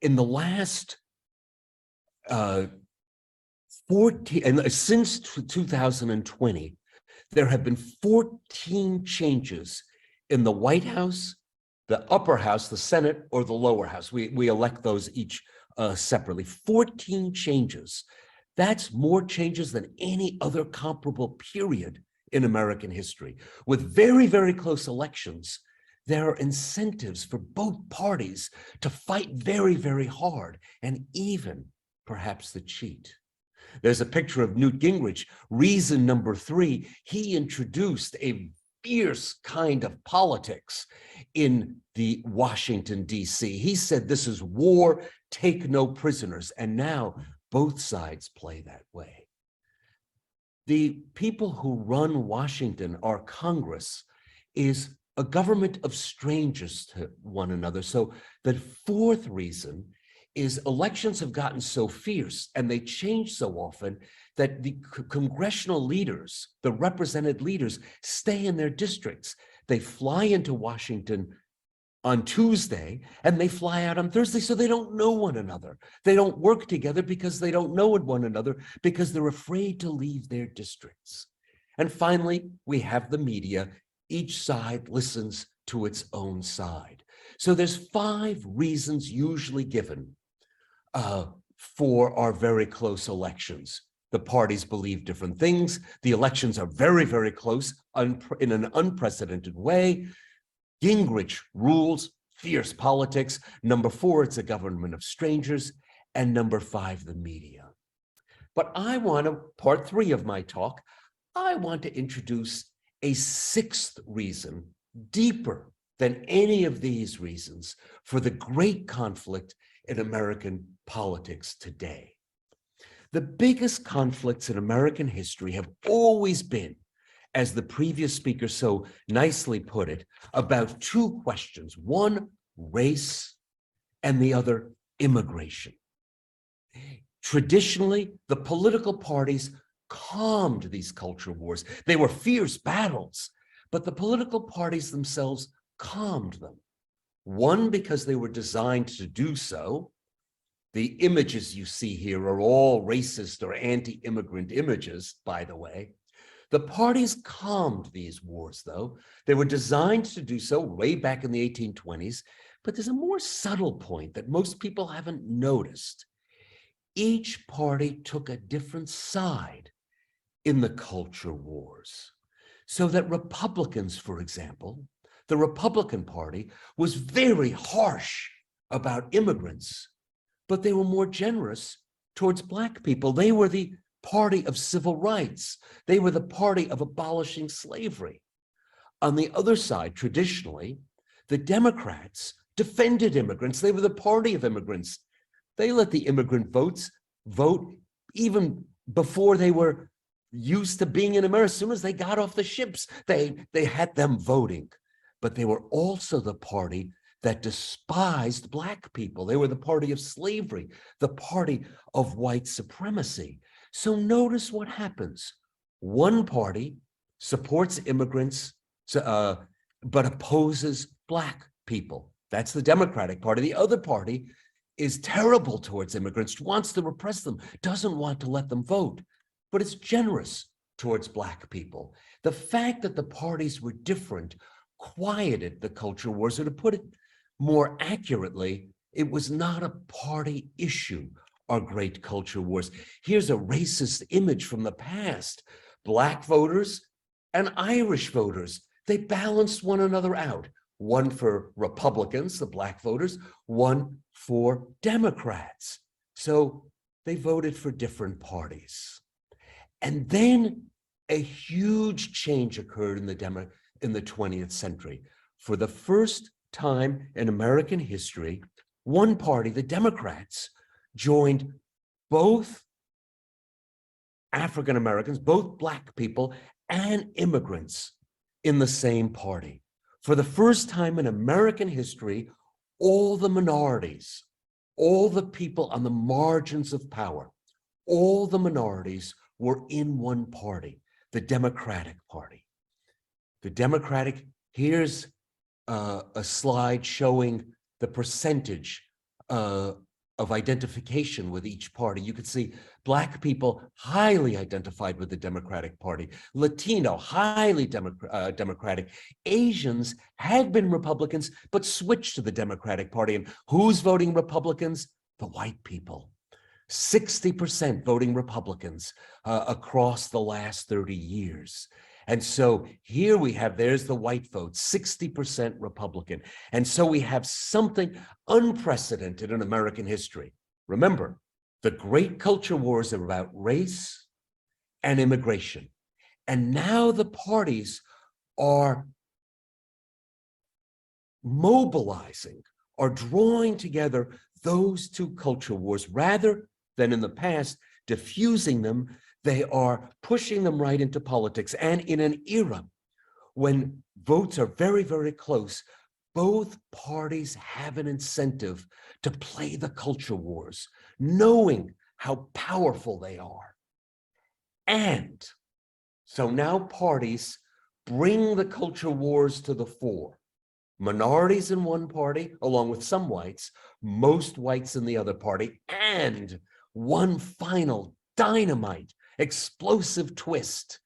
in the last 14, and since 2020, there have been 14 changes in the White House, the upper house, the Senate, or the lower house. We elect those each separately. 14 changes. That's more changes than any other comparable period in American history. With very, very close elections, there are incentives for both parties to fight very, very hard, and even perhaps to cheat. There's a picture of Newt Gingrich. Reason number 3, he introduced a fierce kind of politics in the Washington, D.C. He said, this is war, take no prisoners. And now both sides play that way. The people who run Washington, our Congress, is a government of strangers to one another. So the fourth reason is elections have gotten so fierce and they change so often that the congressional leaders, the represented leaders, stay in their districts. They fly into Washington on Tuesday and they fly out on Thursday, so they don't know one another. They don't work together because they don't know one another, because they're afraid to leave their districts. And finally, we have the media. Each side listens to its own side. So there's 5 reasons usually given for our very close elections. The parties believe different things. The elections are very, very close in an unprecedented way. Gingrich rules, fierce politics. Number 4, it's a government of strangers. And number 5, the media. But I want to, part 3 of my talk, I want to introduce a 6th reason, deeper than any of these reasons, for the great conflict in American politics today. The biggest conflicts in American history have always been, as the previous speaker so nicely put it, about 2 questions. One, race, and the other, immigration. Traditionally, the political parties calmed these culture wars. They were fierce battles, but the political parties themselves calmed them. One, because they were designed to do so. The images you see here are all racist or anti-immigrant images, by the way. The parties calmed these wars, though. They were designed to do so way back in the 1820s, but there's a more subtle point that most people haven't noticed. Each party took a different side in the culture wars. So that Republicans, for example, the Republican Party was very harsh about immigrants, but they were more generous towards Black people. They were the party of civil rights. They were the party of abolishing slavery. On the other side, traditionally, the Democrats defended immigrants. They were the party of immigrants. They let the immigrant vote even before they were used to being in America. As soon as they got off the ships, they had them voting. But they were also the party that despised Black people. They were the party of slavery, the party of white supremacy. So notice what happens. One party supports immigrants, but opposes Black people. That's the Democratic Party. The other party is terrible towards immigrants, wants to repress them, doesn't want to let them vote, but it's generous towards Black people. The fact that the parties were different quieted the culture wars, or to put it more accurately, it was not a party issue, our great culture wars. Here's a racist image from the past. Black voters and Irish voters, they balanced one another out. One for Republicans, the Black voters, one for Democrats. So they voted for different parties. And then a huge change occurred in the 20th century. For the first time in American history, one party, the Democrats, joined both African Americans, both Black people, and immigrants in the same party. For the first time in American history, all the minorities, all the people on the margins of power, all the minorities were in one party, the Democratic Party. The Democratic, here's a slide showing the percentage of identification with each party. You could see Black people highly identified with the Democratic Party, Latino, highly Democratic. Asians had been Republicans, but switched to the Democratic Party. And who's voting Republicans? The white people. 60% voting Republicans across the last 30 years. And so here we have, there's the white vote, 60% Republican. And so we have something unprecedented in American history. Remember, the great culture wars are about race and immigration. And now the parties are mobilizing, are drawing together those 2 culture wars rather than in the past diffusing them. They are pushing them right into politics. And in an era when votes are very, very close, both parties have an incentive to play the culture wars, knowing how powerful they are. And so now parties bring the culture wars to the fore. Minorities in one party, along with some whites, most whites in the other party, and one final dynamite, explosive twist.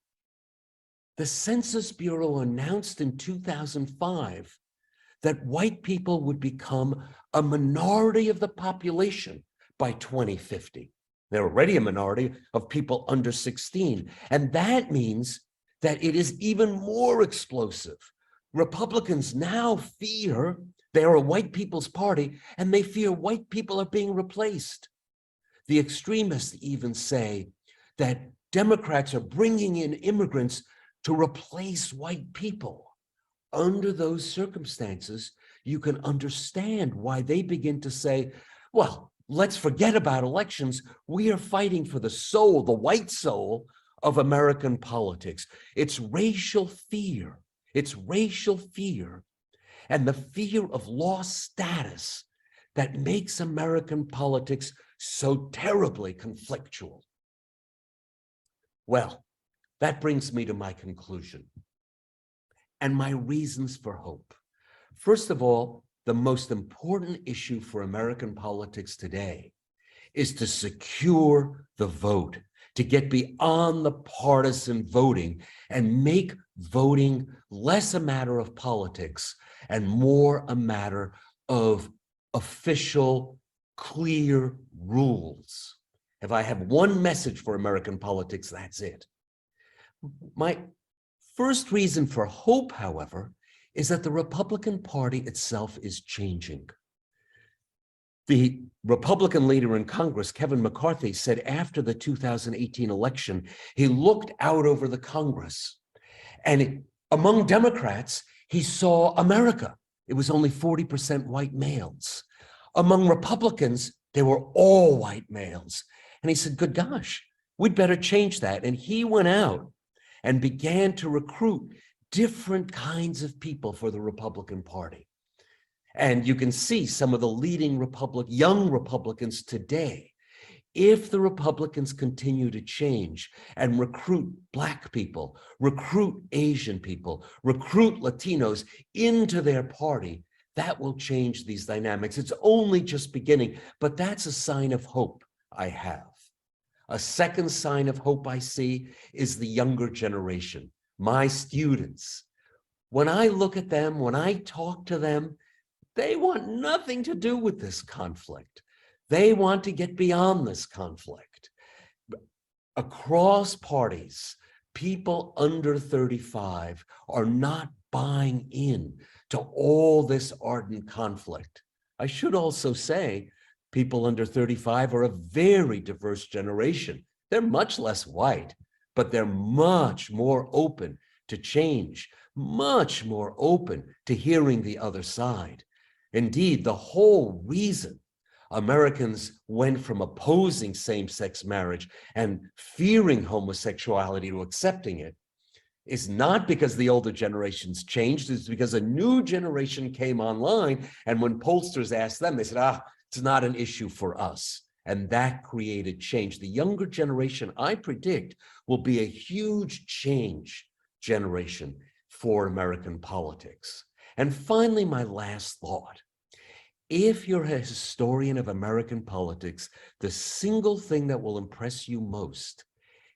The Census Bureau announced in 2005 that white people would become a minority of the population by 2050. They're already a minority of people under 16. And that means that it is even more explosive. Republicans now fear they are a white people's party, and they fear white people are being replaced. The extremists even say that Democrats are bringing in immigrants to replace white people. Under those circumstances, you can understand why they begin to say, well, let's forget about elections. We are fighting for the soul, the white soul of American politics. It's racial fear. It's racial fear and the fear of lost status that makes American politics so terribly conflictual. Well, that brings me to my conclusion and my reasons for hope. First of all, the most important issue for American politics today is to secure the vote, to get beyond the partisan voting and make voting less a matter of politics and more a matter of official, clear rules. If I have one message for American politics, that's it. My first reason for hope, however, is that the Republican Party itself is changing. The Republican leader in Congress, Kevin McCarthy, said after the 2018 election, he looked out over the Congress, and among Democrats, he saw America. It was only 40% white males. Among Republicans, they were all white males. And he said, good gosh, we'd better change that. And he went out and began to recruit different kinds of people for the Republican Party. And you can see some of the leading young Republicans today. If the Republicans continue to change and recruit Black people, recruit Asian people, recruit Latinos into their party, that will change these dynamics. It's only just beginning, but that's a sign of hope I have. A second sign of hope I see is the younger generation, my students. When I look at them, when I talk to them, they want nothing to do with this conflict. They want to get beyond this conflict. Across parties, people under 35 are not buying in to all this ardent conflict. I should also say, people under 35 are a very diverse generation. They're much less white, but they're much more open to change, much more open to hearing the other side. Indeed, the whole reason Americans went from opposing same-sex marriage and fearing homosexuality to accepting it is not because the older generations changed, it's because a new generation came online, and when pollsters asked them, they said, it's not an issue for us. And that created change. The younger generation, I predict, will be a huge change generation for American politics. And finally, my last thought. If you're a historian of American politics, the single thing that will impress you most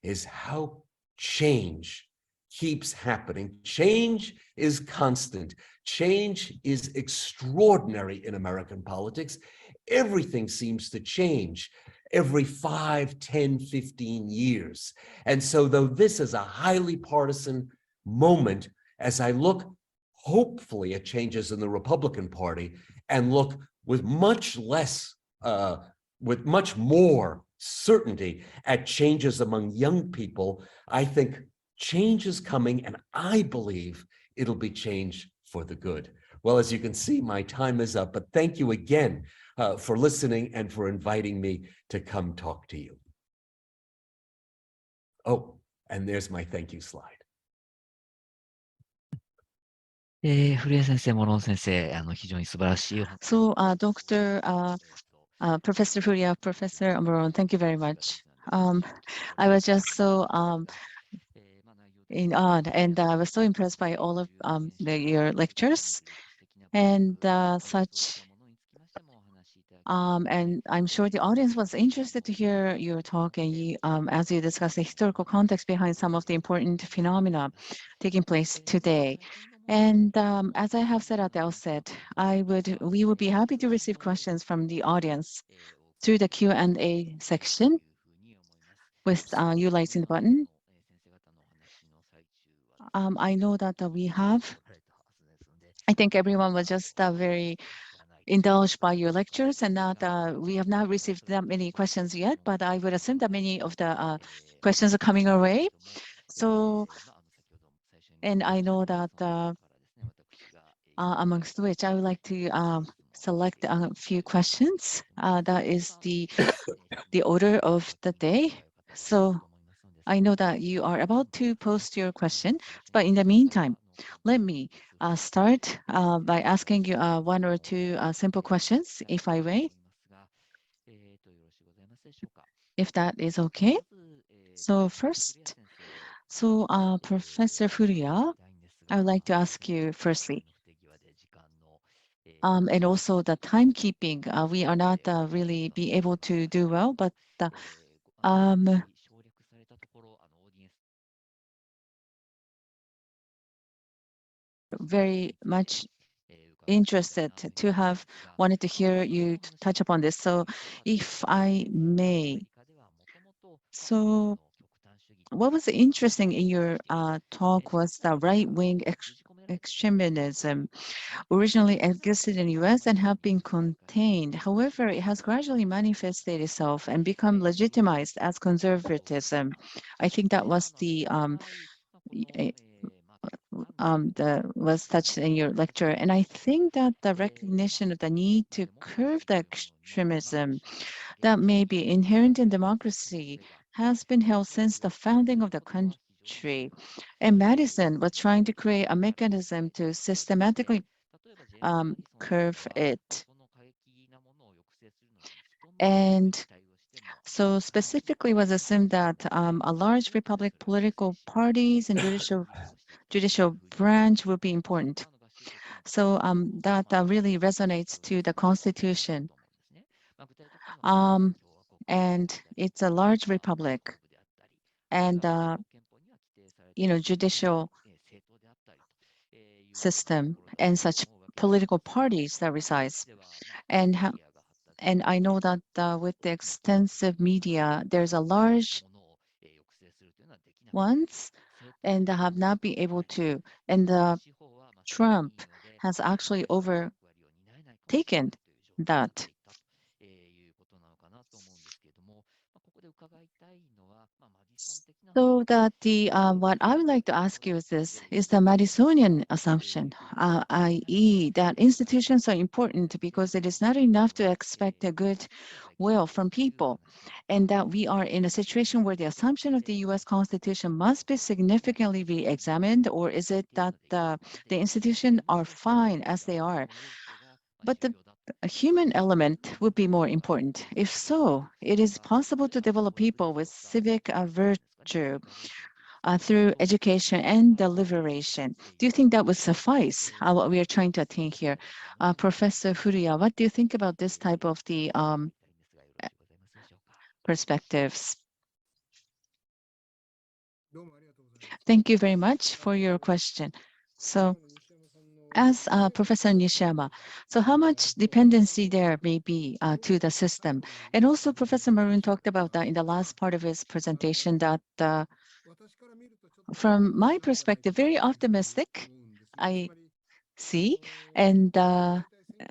is how change keeps happening. Change is constant. Change is extraordinary in American politics. Everything seems to change every 5, 10, 15 years. And so though this is a highly partisan moment, as I look hopefully at changes in the Republican Party and look with much more certainty at changes among young people, I think change is coming, and I believe it'll be change for the good. Well, as you can see, my time is up, but thank you again for listening and for inviting me to come talk to you. Oh, and there's my thank you slide. 古谷先生、諸野先生、非常に素晴らしい。So, Professor Furuya, Professor Morone, thank you very much. I was just so in awe, and I was so impressed by all of your lectures and such. And I'm sure the audience was interested to hear your talk and you, as you discuss the historical context behind some of the important phenomena taking place today. And as I have said at the outset, we would be happy to receive questions from the audience through the Q&A section with utilizing the button. I know that I think everyone was just very indulged by your lectures and that we have not received that many questions yet, but I would assume that many of the questions are coming our way. So, and I know that amongst which I would like to select a few questions. That is the order of the day. So I know that you are about to post your question, but in the meantime, let me start by asking you one or two simple questions, if I may, if that is okay. So first, Professor Furuya, I would like to ask you firstly, and also the timekeeping, we are not really be able to do well, but um, very much interested to have wanted to hear you touch upon this. So if I may, so what was interesting in your talk was the right-wing extremism originally existed in the US and have been contained. However, it has gradually manifested itself and become legitimized as conservatism. I think that was was touched in your lecture. And I think that the recognition of the need to curb the extremism that may be inherent in democracy has been held since the founding of the country. And Madison was trying to create a mechanism to systematically curb it. And so specifically was assumed that a large republic political parties and judicial branch will be important. So that really resonates to the Constitution. And it's a large republic and judicial system and such political parties that resides. And and I know that with the extensive media, there's a large ones and have not been able to. And Trump has actually overtaken that. So that what I would like to ask you is this, is the Madisonian assumption, i.e. that institutions are important because it is not enough to expect a good will from people, and that we are in a situation where the assumption of the US Constitution must be significantly re-examined, or is it that the institutions are fine as they are, but the a human element would be more important? If so, it is possible to develop people with civic virtue through education and deliberation. Do you think that would suffice what we are trying to attain here? Professor Furuya, what do you think about this type of the perspectives? Thank you very much for your question. So as Professor Nishiyama, so how much dependency there may be to the system? And also Professor Maroon talked about that in the last part of his presentation, that from my perspective, very optimistic, I see, and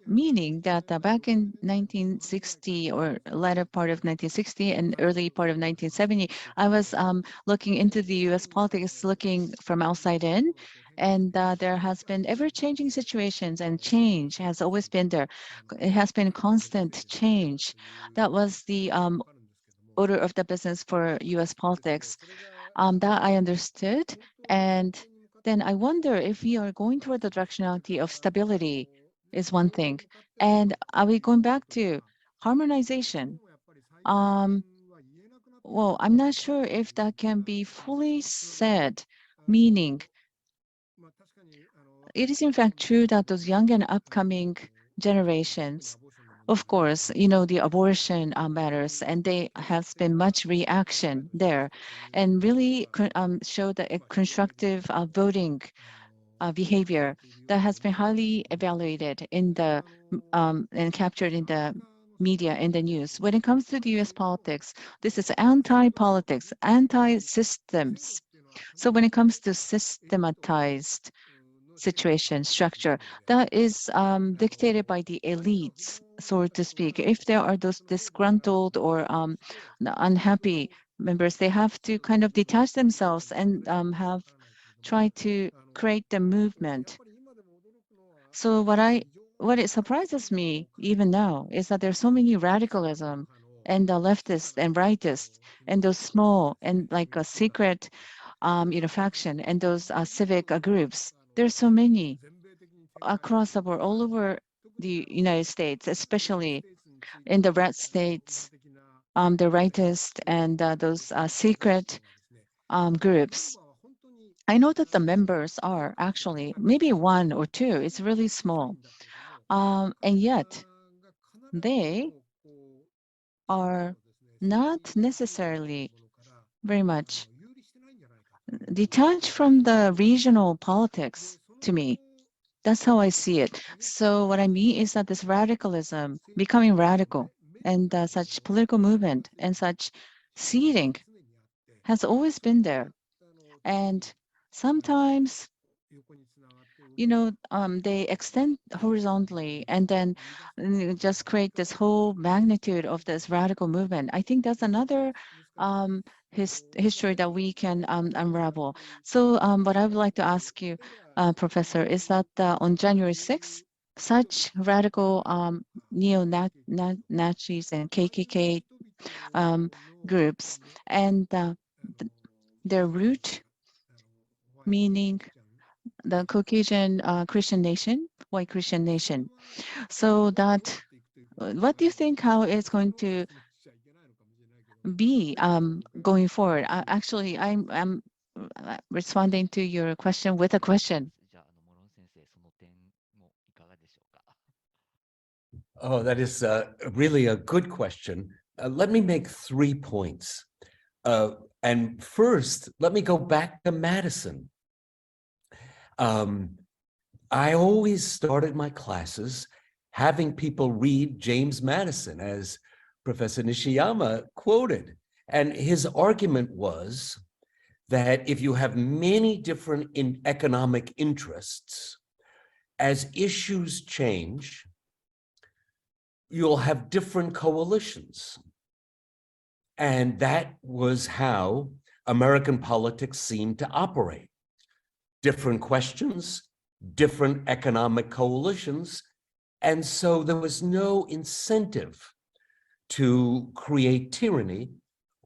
meaning that back in 1960 or latter part of 1960 and early part of 1970, I was looking into the US politics, looking from outside in, and there has been ever-changing situations, and change has always been there. It has been constant change. That was the order of the business for US politics. That I understood. And then I wonder if we are going toward the directionality of stability is one thing. And are we going back to harmonization? Um, well, I'm not sure if that can be fully said, meaning it is in fact true that those young and upcoming generations, of course, the abortion matters, and there has been much reaction there, and really show that a constructive voting behavior that has been highly evaluated in the and captured in the media and the news. When it comes to the U.S. politics, this is anti-politics, anti-systems. So when it comes to systematized situation, structure, that is dictated by the elites, so to speak. If there are those disgruntled or unhappy members, they have to kind of detach themselves and have tried to create the movement. So what it surprises me even now is that there's so many radicalism and the leftists and rightists and those small and like a secret faction and those civic groups. There's so many across the board, all over the United States, especially in the red states, the rightist and those secret groups. I know that the members are actually maybe one or two. It's really small. And yet they are not necessarily very much detached from the regional politics to me. That's how I see it. So what I mean is that this radicalism, becoming radical, and such political movement and such seeding has always been there. And sometimes, they extend horizontally and then just create this whole magnitude of this radical movement. I think that's another history that we can unravel. So what I would like to ask you, Professor, is that on January 6th, such radical neo-Nazis and KKK groups and their root, meaning the Caucasian Christian nation, white Christian nation. So that, what do you think how it's going to be going forward? Actually, I'm responding to your question with a question. じゃあ、諸野先生、その点もいかがでしょうか。 Oh, that is really a good question. Let me make 3 points. And first, let me go back to Madison. I always started my classes having people read James Madison, as Professor Nishiyama quoted. And his argument was that if you have many different economic interests, as issues change, you'll have different coalitions. And that was how American politics seemed to operate. Different questions, different economic coalitions. And so there was no incentive to create tyranny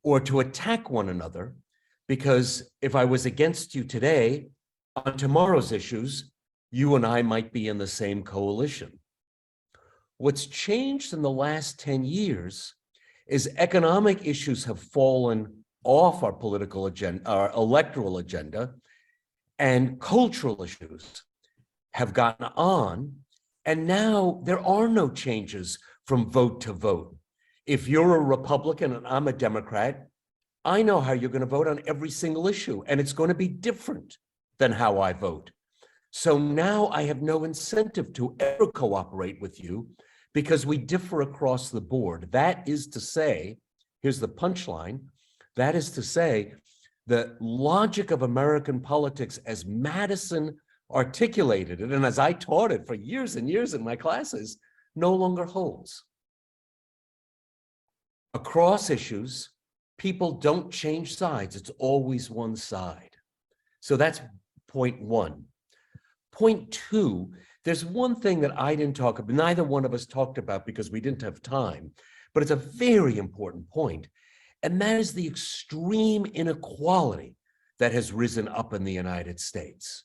or to attack one another, because if I was against you today, on tomorrow's issues, you and I might be in the same coalition. What's changed in the last 10 years is economic issues have fallen off our political agenda, our electoral agenda, and cultural issues have gotten on, and now there are no changes from vote to vote. If you're a Republican and I'm a Democrat, I know how you're going to vote on every single issue, and it's going to be different than how I vote. So now I have no incentive to ever cooperate with you because we differ across the board. That is to say, here's the punchline, that is to say, the logic of American politics as Madison articulated it, and as I taught it for years and years in my classes, no longer holds. Across issues, people don't change sides. It's always one side. So that's point one. Point two, there's one thing that I didn't talk about, neither one of us talked about because we didn't have time, but it's a very important point. And that is the extreme inequality that has risen up in the United States.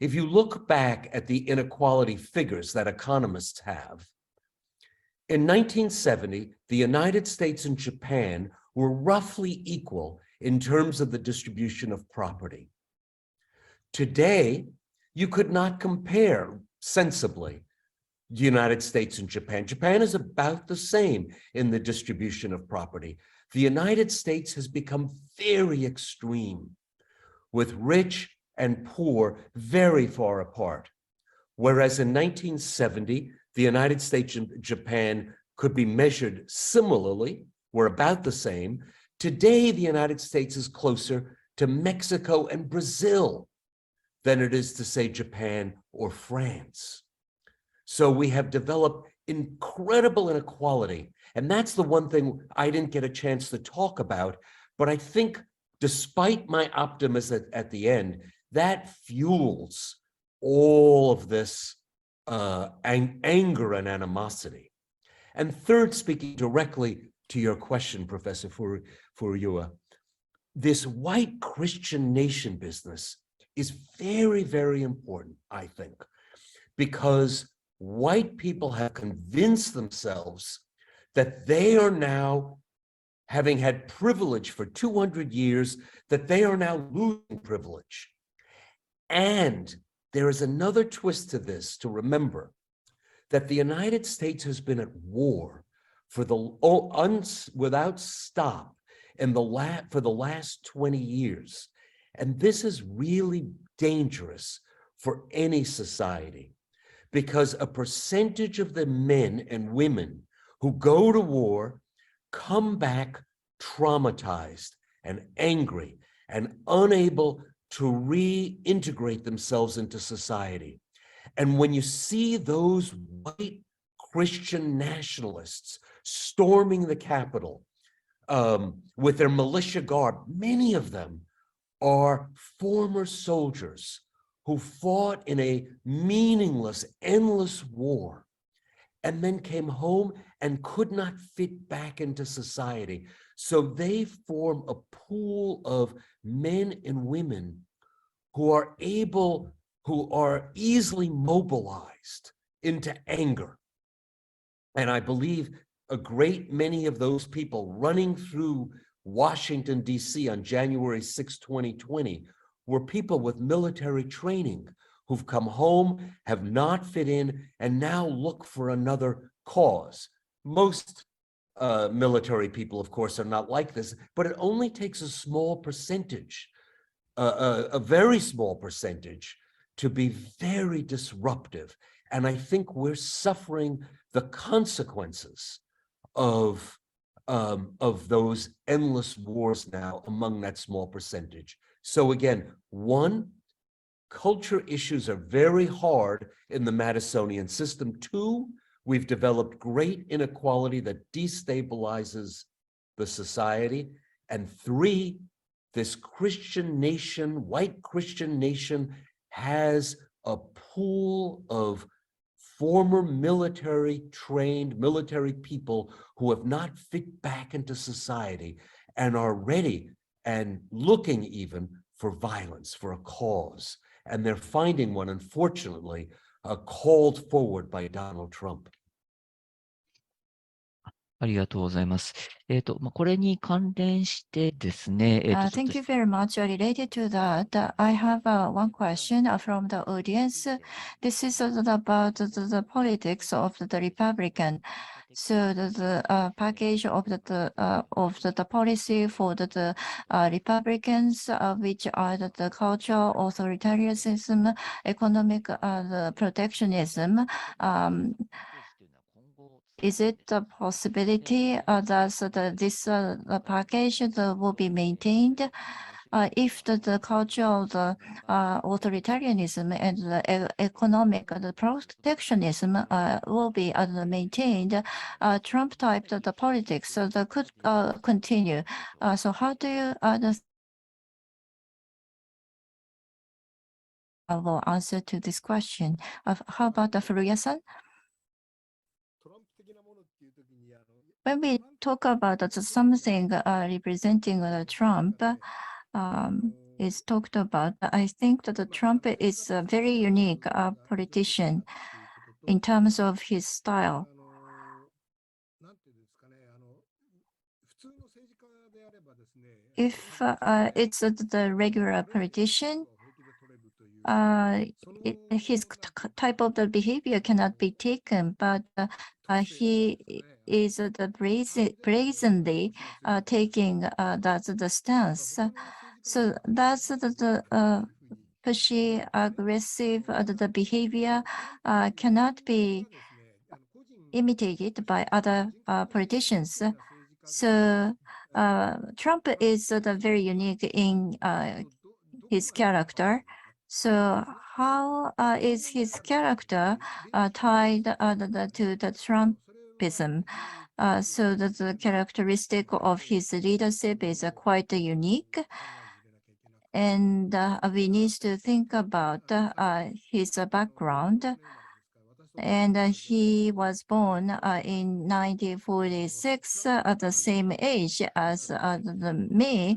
If you look back at the inequality figures that economists have, in 1970, the United States and Japan were roughly equal in terms of the distribution of property. Today, you could not compare sensibly the United States and Japan. Japan is about the same in the distribution of property. The United States has become very extreme, with rich and poor very far apart. Whereas in 1970, the United States and Japan could be measured similarly, were about the same. Today, the United States is closer to Mexico and Brazil than it is to, say, Japan or France. So we have developed incredible inequality. And that's the one thing I didn't get a chance to talk about. But I think despite my optimism at the end, that fuels all of this anger and animosity. And third, speaking directly to your question, Professor Furuya, this white Christian nation business is very, very important, I think, because white people have convinced themselves that they are now, having had privilege for 200 years, that they are now losing privilege. And there is another twist to this to remember, that the United States has been at war for without stop for the last 20 years. And this is really dangerous for any society, because a percentage of the men and women who go to war come back traumatized and angry and unable to reintegrate themselves into society. And when you see those white Christian nationalists storming the Capitol with their militia garb, many of them are former soldiers who fought in a meaningless, endless war, and then came home and could not fit back into society. So they form a pool of men and women who are easily mobilized into anger. And I believe a great many of those people running through Washington, D.C. on January 6, 2020, were people with military training who've come home, have not fit in, and now look for another cause. Most military people, of course, are not like this, but it only takes a small percentage, a very small percentage, to be very disruptive. And I think we're suffering the consequences of those endless wars now among that small percentage. So again, one, culture issues are very hard in the Madisonian system. Two, we've developed great inequality that destabilizes the society. And three, this Christian nation, white Christian nation, has a pool of former trained military people who have not fit back into society and are ready and looking even for violence, for a cause. And they're finding one, unfortunately, called forward by Donald Trump. ありがとうございます。これに関連してですね、Thank you very much. Related to that, I have one question from the audience. This is about the politics of the Republican. So the package of the policy for the Republicans, which are the cultural authoritarianism, economic protectionism. Is it a possibility that this package will be maintained if the culture of the authoritarianism and the economic protectionism will be maintained? Trump type the politics that could continue. So how do you will answer to this question? How about the Furuya-san? When we talk about something representing Trump, is talked about, I think that Trump is a very unique politician in terms of his style. if it's the regular politician, his type of the behavior cannot be taken, but he is the brazenly taking that's the stance. So that's the pushy, aggressive the behavior cannot be imitated by other politicians. So Trump is very unique in his character. So how is his character tied to the Trumpism? So the characteristic of his leadership is quite unique. And we need to think about his background. And he was born in 1946 at the same age as me.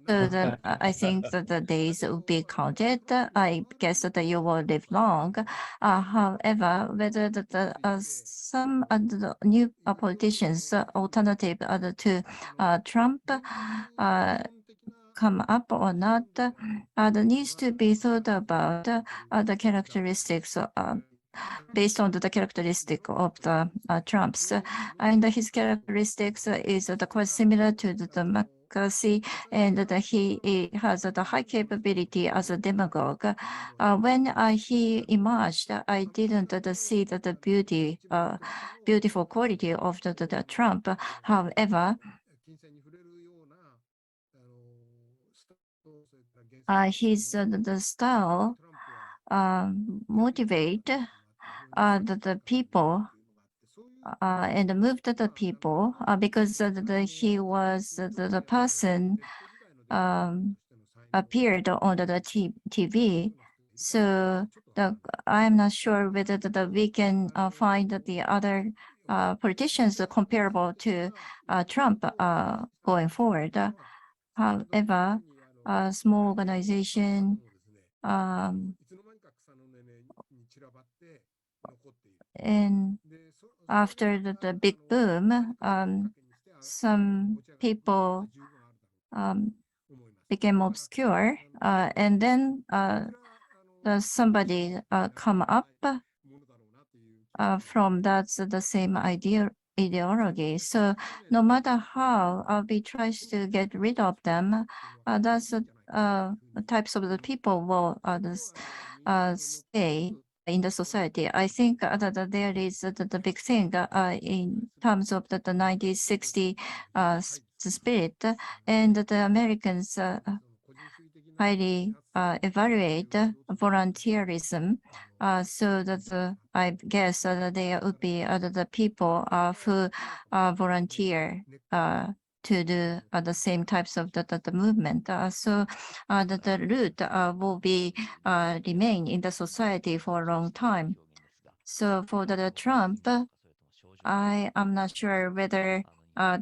So I think that the days will be counted. I guess that you will live long. However, whether some the new politicians, alternative to Trump, come up or not, there needs to be thought about the characteristics based on the characteristic of the Trump's. And his characteristics is quite similar to the McCarthy, and that he has the high capability as a demagogue. When he emerged, I didn't see the beautiful quality of the Trump. However, his the style motivate the people and moved the people because he was the person appeared on the TV. So I'm not sure whether we can find the other politicians comparable to Trump going forward. However, a small organization and after the big boom, some people became obscure, and then somebody come up from that's the same ideology. So no matter how we try to get rid of them, that's types of the people will stay in the society. I think that there is the big thing in terms of the 1960 spirit, and the Americans highly evaluate volunteerism, so that I guess that there would be the people who volunteer to do the same types of the movement. So the root will be remain in the society for a long time. So for the Trump, I am not sure whether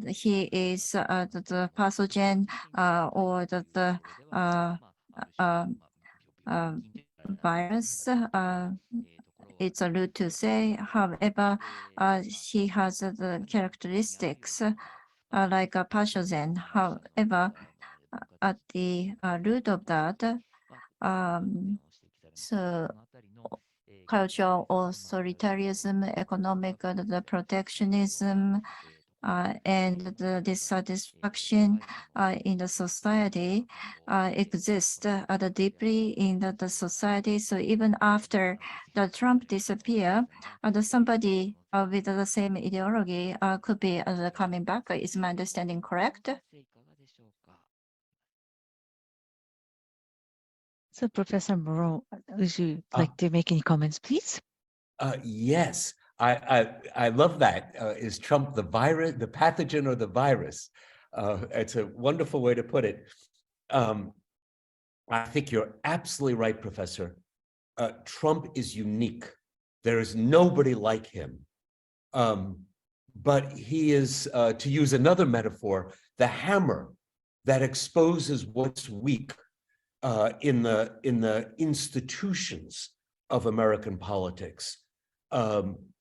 he is the pathogen or the virus. It's a rude to say. However, he has the characteristics like a pathogen. However, at the root of that, so cultural authoritarianism, economic the protectionism, and the dissatisfaction in the society exists deeply in the society. So even after the Trump disappear, somebody with the same ideology could be coming back. Is my understanding correct? So Professor Morone, would you like to make any comments, please? Yes, I love that. Is Trump the virus, the pathogen, or the virus? It's a wonderful way to put it. I think you're absolutely right, Professor. Trump is unique. There is nobody like him. But he is, to use another metaphor, the hammer that exposes what's weak in the institutions of American politics.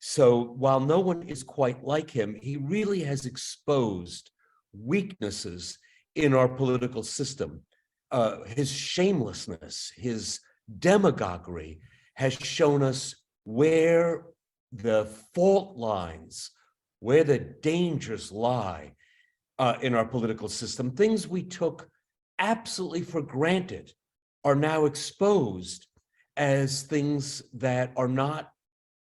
So while no one is quite like him, he really has exposed weaknesses in our political system. His shamelessness, his demagoguery has shown us where the fault lines, where the dangers lie in our political system. Things we took absolutely for granted are now exposed as things that are not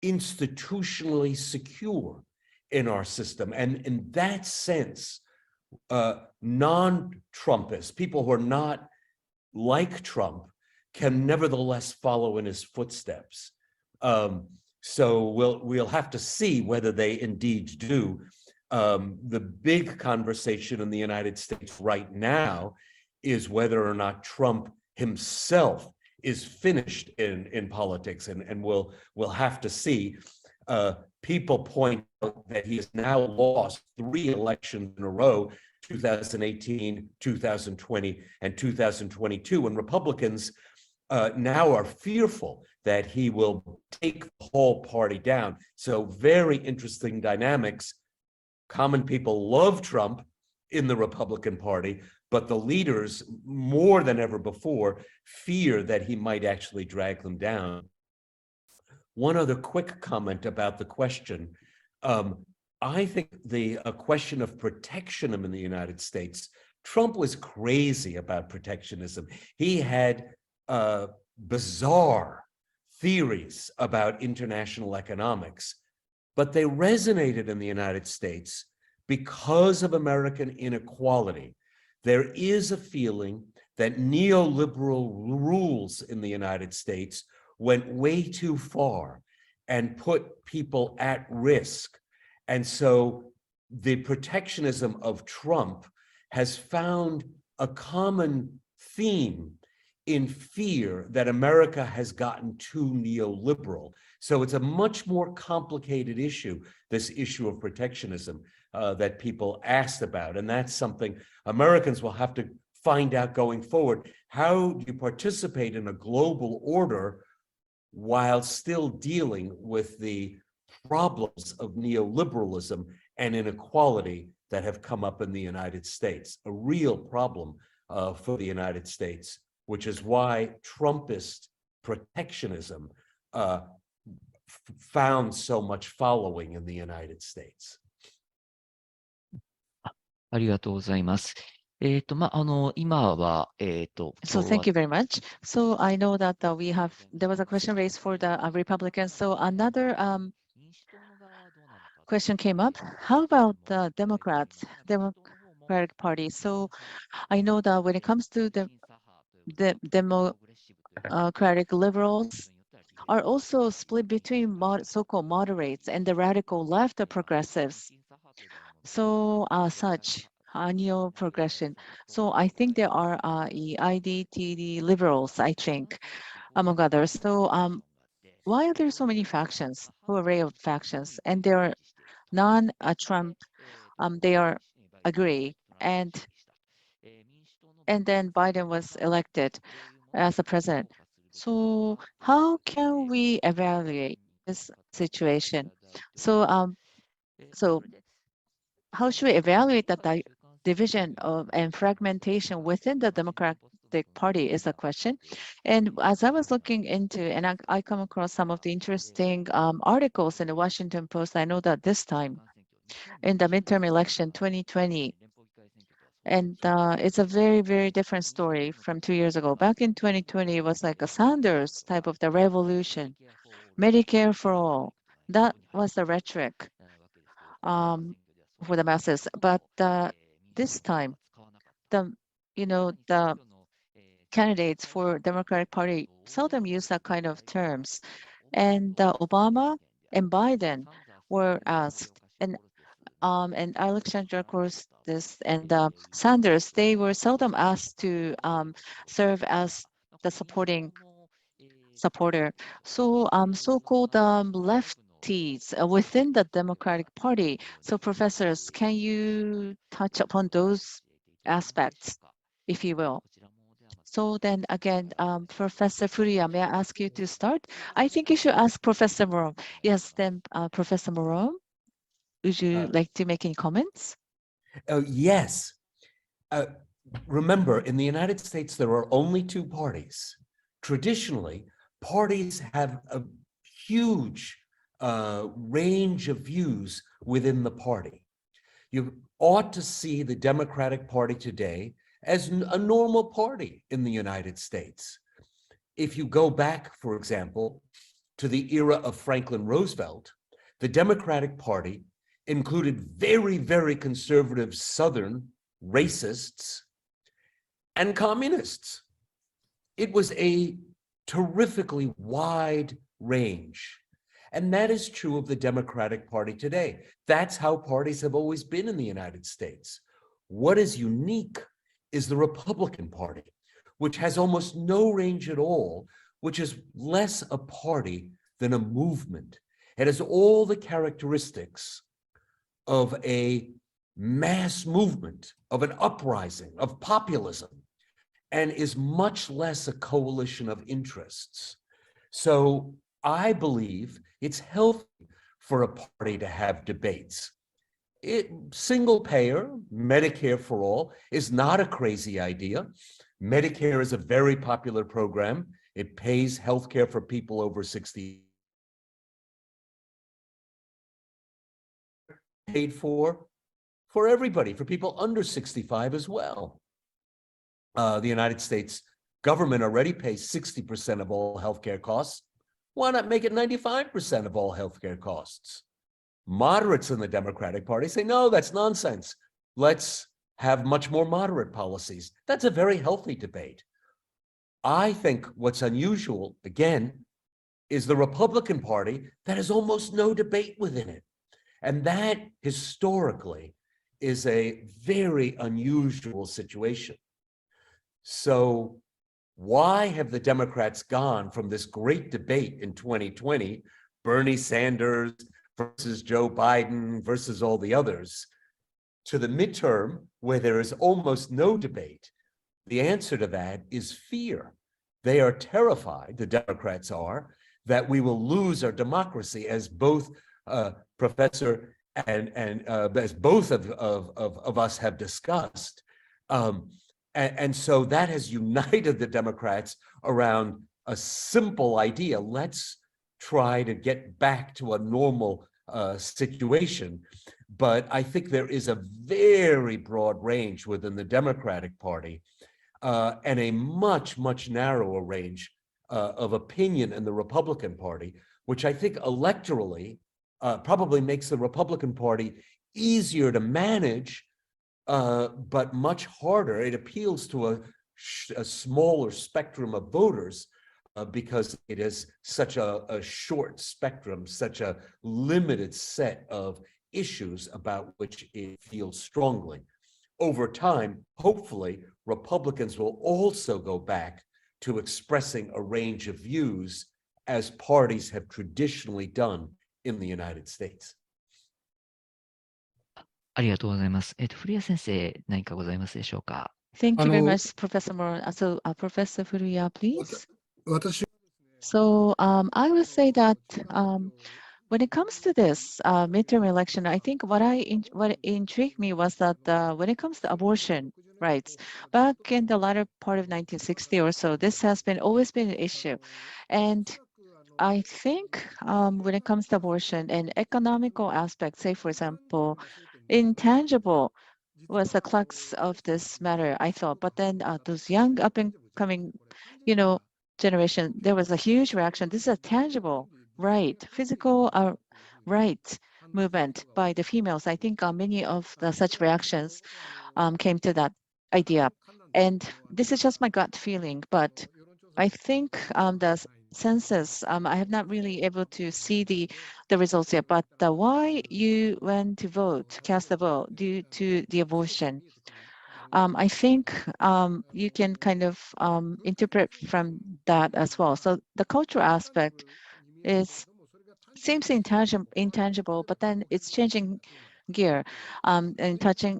institutionally secure in our system. And in that sense, non-Trumpists, people who are not like Trump, can nevertheless follow in his footsteps. So we'll have to see whether they indeed do. The big conversation in the United States right now is whether or not Trump himself is finished in politics, and we'll have to see. People point out that he has now lost 3 elections in a row, 2018, 2020, and 2022, and Republicans now are fearful that he will take the whole party down. So very interesting dynamics. Common people love Trump in the Republican Party, but the leaders, more than ever before, fear that he might actually drag them down. One other quick comment about the question. I think the question of protectionism in the United States, Trump was crazy about protectionism. He had bizarre theories about international economics, but they resonated in the United States because of American inequality. There is a feeling that neoliberal rules in the United States went way too far and put people at risk. And so the protectionism of Trump has found a common theme in fear that America has gotten too neoliberal. So it's a much more complicated issue, this issue of protectionism that people asked about. And that's something Americans will have to find out going forward. How do you participate in a global order while still dealing with the problems of neoliberalism and inequality that have come up in the United States? A real problem for the United States, which is why Trumpist protectionism found so much following in the United States. ありがとうございます。今は、So thank you very much. So I know that there was a question raised for the Republicans. So another question came up. How about the Democratic Party? So I know that when it comes to the Democratic liberals are also split between so-called moderates and the radical left, the progressives. So such neo-progression. So I think there are IDTD liberals, I think, among others. So why are there so many factions, whole array of factions, and they are non-Trump, they are agree, and then Biden was elected as a president. So how can we evaluate this situation? So how should we evaluate the division of and fragmentation within the Democratic Party is a question. And as I was looking into, and I come across some of the interesting articles in the Washington Post, I know that this time in the midterm election 2020, and it's a very, very different story from 2 years ago. Back in 2020, it was like a Sanders type of the revolution, Medicare for all. That was the rhetoric for the masses. But this time, the candidates for Democratic Party seldom use that kind of terms. And Obama and Biden were asked, and Alexandra Cortez and Sanders, they were seldom asked to serve as the supporter. So so-called lefties within the Democratic Party. So professors, can you touch upon those aspects, if you will? So then again, Professor Furuya, may I ask you to start? I think you should ask Professor Morone. Yes, then Professor Morone, would you like to make any comments? Oh, yes. remember, in the United States, there are only two parties. Traditionally, parties have a huge range of views within the party. You ought to see the Democratic Party today as a normal party in the United States. If you go back, for example, to the era of Franklin Roosevelt, the Democratic Party included very, very conservative Southern racists and communists. It was a terrifically wide range. And that is true of the Democratic Party today. That's how parties have always been in the United States. What is unique is the Republican Party, which has almost no range at all, which is less a party than a movement. It has all the characteristics of a mass movement, of an uprising, of populism, and is much less a coalition of interests. So I believe it's healthy for a party to have debates. Single payer, Medicare for all, is not a crazy idea. Medicare is a very popular program. It pays health care for people over 60. Paid for everybody, for people under 65 as well. The United States government already pays 60% of all healthcare costs. Why not make it 95% of all healthcare costs? Moderates in the Democratic Party say, no, that's nonsense. Let's have much more moderate policies. That's a very healthy debate. I think what's unusual, again, is the Republican Party that has almost no debate within it. And that historically is a very unusual situation. So why have the Democrats gone from this great debate in 2020, Bernie Sanders versus Joe Biden versus all the others, to the midterm where there is almost no debate? The answer to that is fear. They are terrified, the Democrats are, that we will lose our democracy, as both Professor and as both of us have discussed. And so that has united the Democrats around a simple idea. Let's try to get back to a normal situation. But I think there is a very broad range within the Democratic Party and a much, much narrower range of opinion in the Republican Party, which I think electorally probably makes the Republican Party easier to manage, but much harder. It appeals to a smaller spectrum of voters because it is such a short spectrum, such a limited set of issues about which it feels strongly. Over time, hopefully, Republicans will also go back to expressing a range of views as parties have traditionally done in the United States. ありがとうございます。古谷先生、何かございますでしょうか。Thank you very much, Professor Morone. So, Professor Furuya, please. 私 So, I would say that when it comes to this midterm election, I think what intrigued me was that when it comes to abortion rights, back in the latter part of 1960 or so, this has always been an issue. And I think when it comes to abortion and economical aspects, say, for example, intangible was the crux of this matter, I thought. But then those young up and coming, generation, there was a huge reaction. This is a tangible right, physical right movement by the females. I think many of the such reactions came to that idea. And this is just my gut feeling, but I think the census, I have not really able to see the results yet, but why you went to vote, cast a vote due to the abortion, I think you can kind of interpret from that as well. So the cultural aspect seems intangible, but then it's changing gear and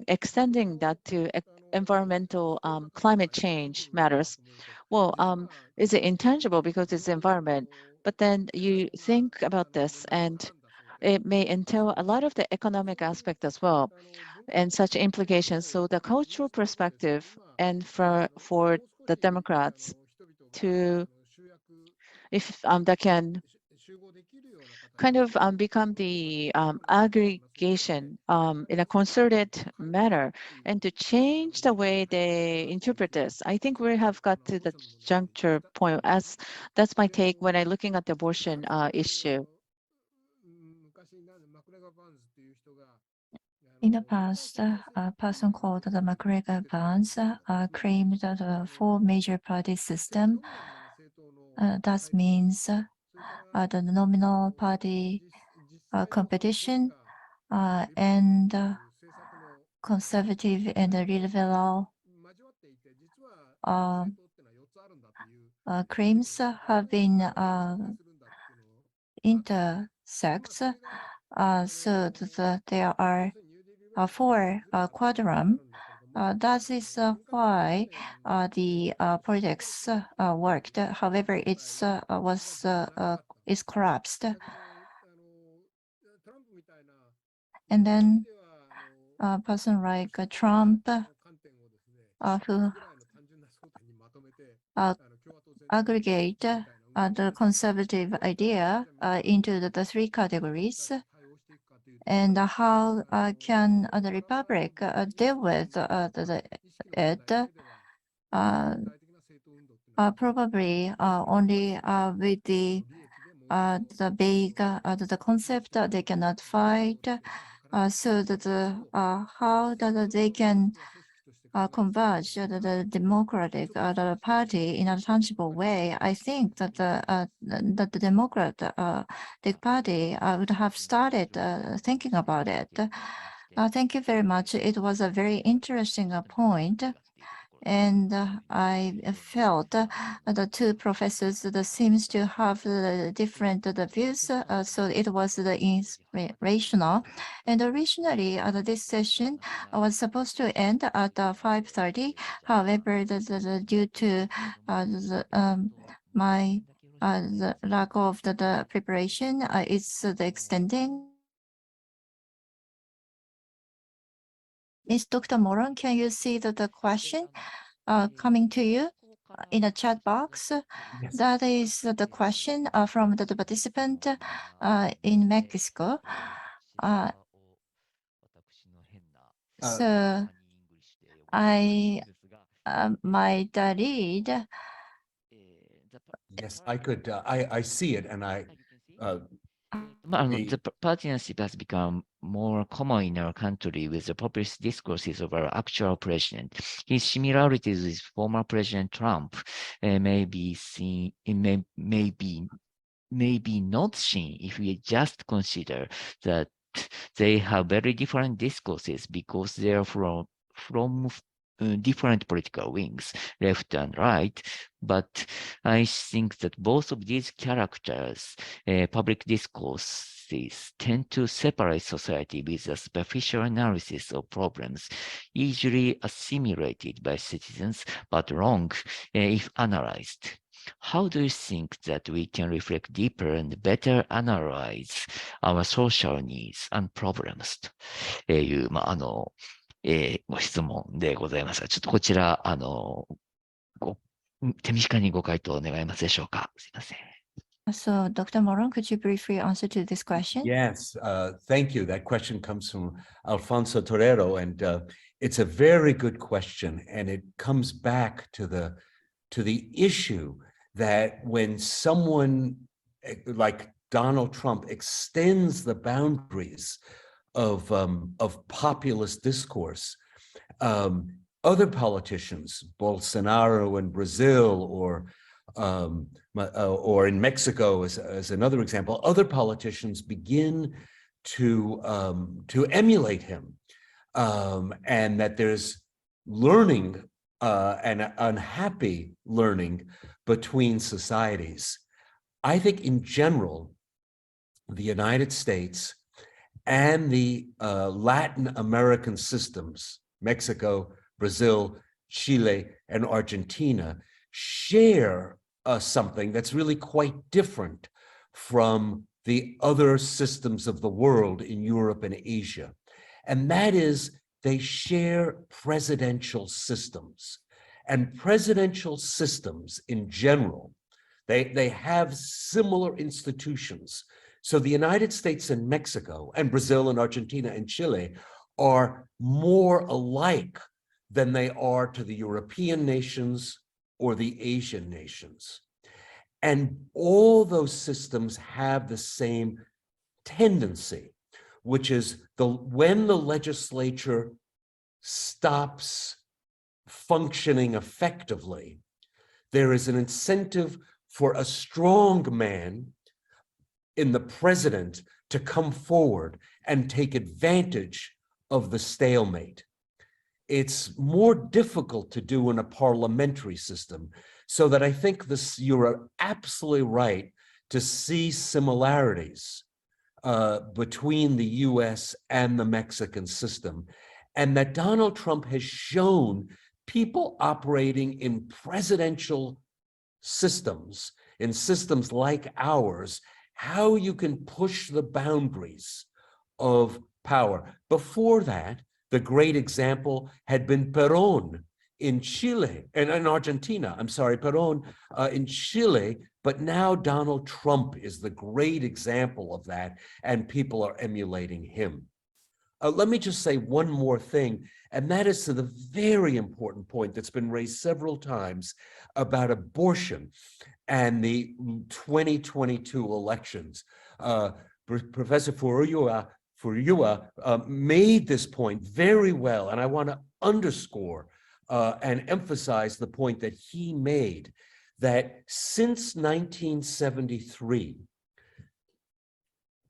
extending that to environmental climate change matters. Well, is it intangible because it's environment? But then you think about this, and it may entail a lot of the economic aspect as well, and such implications. So the cultural perspective, and for the Democrats to, if that can kind of become the aggregation in a concerted manner, and to change the way they interpret this. I think we have got to the juncture point. As that's my take when I'm looking at the abortion issue. In the past, a person called the McGregor Barnes claimed the four major party system. That means the nominal party competition and conservative and liberal claims have been intersects. So there are four quadrant. That is why the politics worked. However, it's collapsed. And then a person like Trump, who aggregate the conservative idea into the three categories. And how can the Republic deal with it? Probably only with the big the concept they cannot fight. So that how that they can converge the Democratic Party in a tangible way. I think that the Democratic Party would have started thinking about it. Thank you very much. It was a very interesting point. And I felt the two professors that seems to have different views. So it was the inspirational. And originally, this session was supposed to end at 5:30. However, due to my the lack of the preparation, it's the extending. Miss Dr. Morone, can you see the question coming to you in the chat box? Yes. That is the question from the participant in Mexico. So I might read. Yes, I could. I see it, and I. The partnership has become more common in our country with the populist discourses of our actual president. His similarities with former President Trump may be seen, may be not seen if we just consider that they have very different discourses because they are from different political wings, left and right. But I think that both of these characters, public discourses, tend to separate society with a superficial analysis of problems, easily assimilated by citizens, but wrong if analyzed. How do you think that we can reflect deeper and better analyze our social needs and problems? という、ご質問でございますが、ちょっとこちら、手短にご回答願えますでしょうか。すいません。So, Dr. Morone, could you briefly answer to this question? Yes, thank you. That question comes from Alfonso Torero, and it's a very good question, and it comes back to the issue that when someone like Donald Trump extends the boundaries of populist discourse, other politicians, Bolsonaro in Brazil, or in Mexico as another example, other politicians begin to emulate him, and that there's learning and unhappy learning between societies. I think in general, the United States and the Latin American systems, Mexico, Brazil, Chile, and Argentina, share something that's really quite different from the other systems of the world in Europe and Asia. And that is they share presidential systems. And presidential systems in general, they have similar institutions. So the United States and Mexico and Brazil and Argentina and Chile are more alike than they are to the European nations or the Asian nations. And all those systems have the same tendency, which is when the legislature stops functioning effectively, there is an incentive for a strong man in the president to come forward and take advantage of the stalemate. It's more difficult to do in a parliamentary system, so that I think you're absolutely right to see similarities between the US and the Mexican system, and that Donald Trump has shown people operating in presidential systems, in systems like ours, how you can push the boundaries of power. Before that, the great example had been Perón in Chile, and in Argentina, I'm sorry, Perón in Chile, but now Donald Trump is the great example of that, and people are emulating him. Let me just say one more thing, and that is to the very important point that's been raised several times about abortion and the 2022 elections. Professor Furuya made this point very well, and I want to underscore and emphasize the point that he made, that since 1973,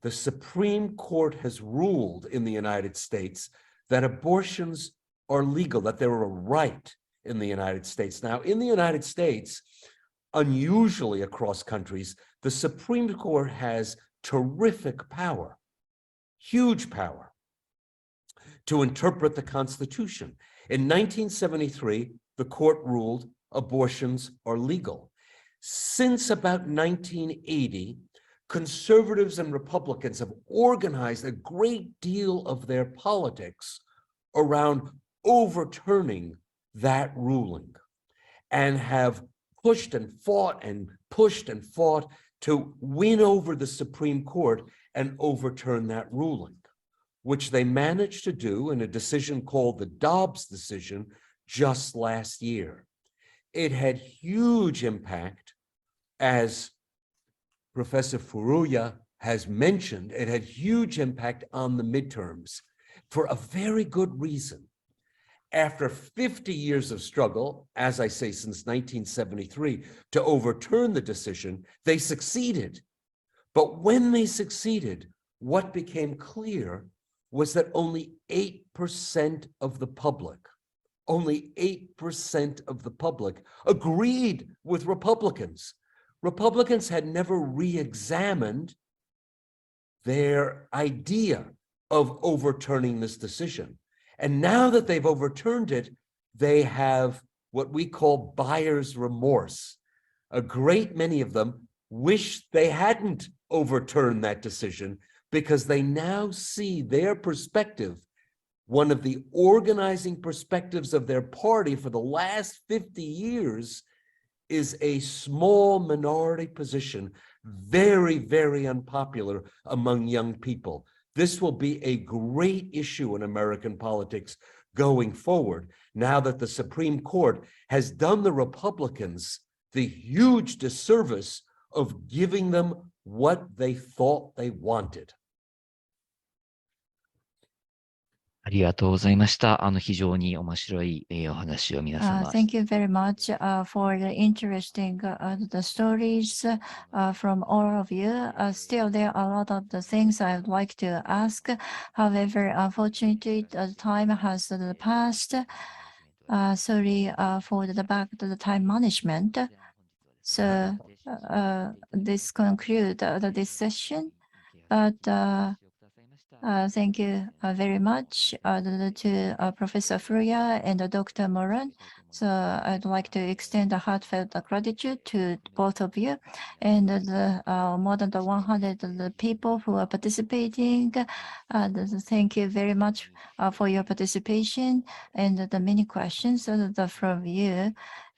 the Supreme Court has ruled in the United States that abortions are legal, that they're a right in the United States. Now, in the United States, unusually across countries, the Supreme Court has terrific power, huge power, to interpret the Constitution. In 1973, the court ruled abortions are legal. Since about 1980, conservatives and Republicans have organized a great deal of their politics around overturning that ruling, and have pushed and fought to win over the Supreme Court and overturn that ruling, which they managed to do in a decision called the Dobbs decision just last year. It had huge impact, as Professor Furuya has mentioned, it had huge impact on the midterms for a very good reason. After 50 years of struggle, as I say, since 1973, to overturn the decision, they succeeded. But when they succeeded, what became clear was that only 8% of the public, only 8% of the public agreed with Republicans. Republicans had never re-examined their idea of overturning this decision. And now that they've overturned it, they have what we call buyer's remorse. A great many of them wish they hadn't overturned that decision, because they now see their perspective, one of the organizing perspectives of their party for the last 50 years, is a small minority position, very, very unpopular among young people. This will be a great issue in American politics going forward, now that the Supreme Court has done the Republicans the huge disservice of giving them what they thought they wanted. ありがとうございました。非常に面白いお話を皆様。Thank you very much for the interesting the stories from all of you. Still, there are a lot of the things I would like to ask. However, unfortunately, the time has passed. Sorry for the back to the time management. So this concludes this session. But Thank you very much to Professor Furuya and Dr. Morone. So I'd like to extend a heartfelt gratitude to both of you and the more than the 100 people who are participating. Thank you very much for your participation and the many questions from you.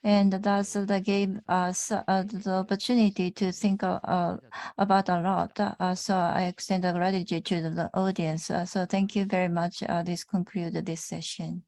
And that's gave us the opportunity to think about a lot. So I extend a gratitude to the audience. So thank you very much. This concludes this session.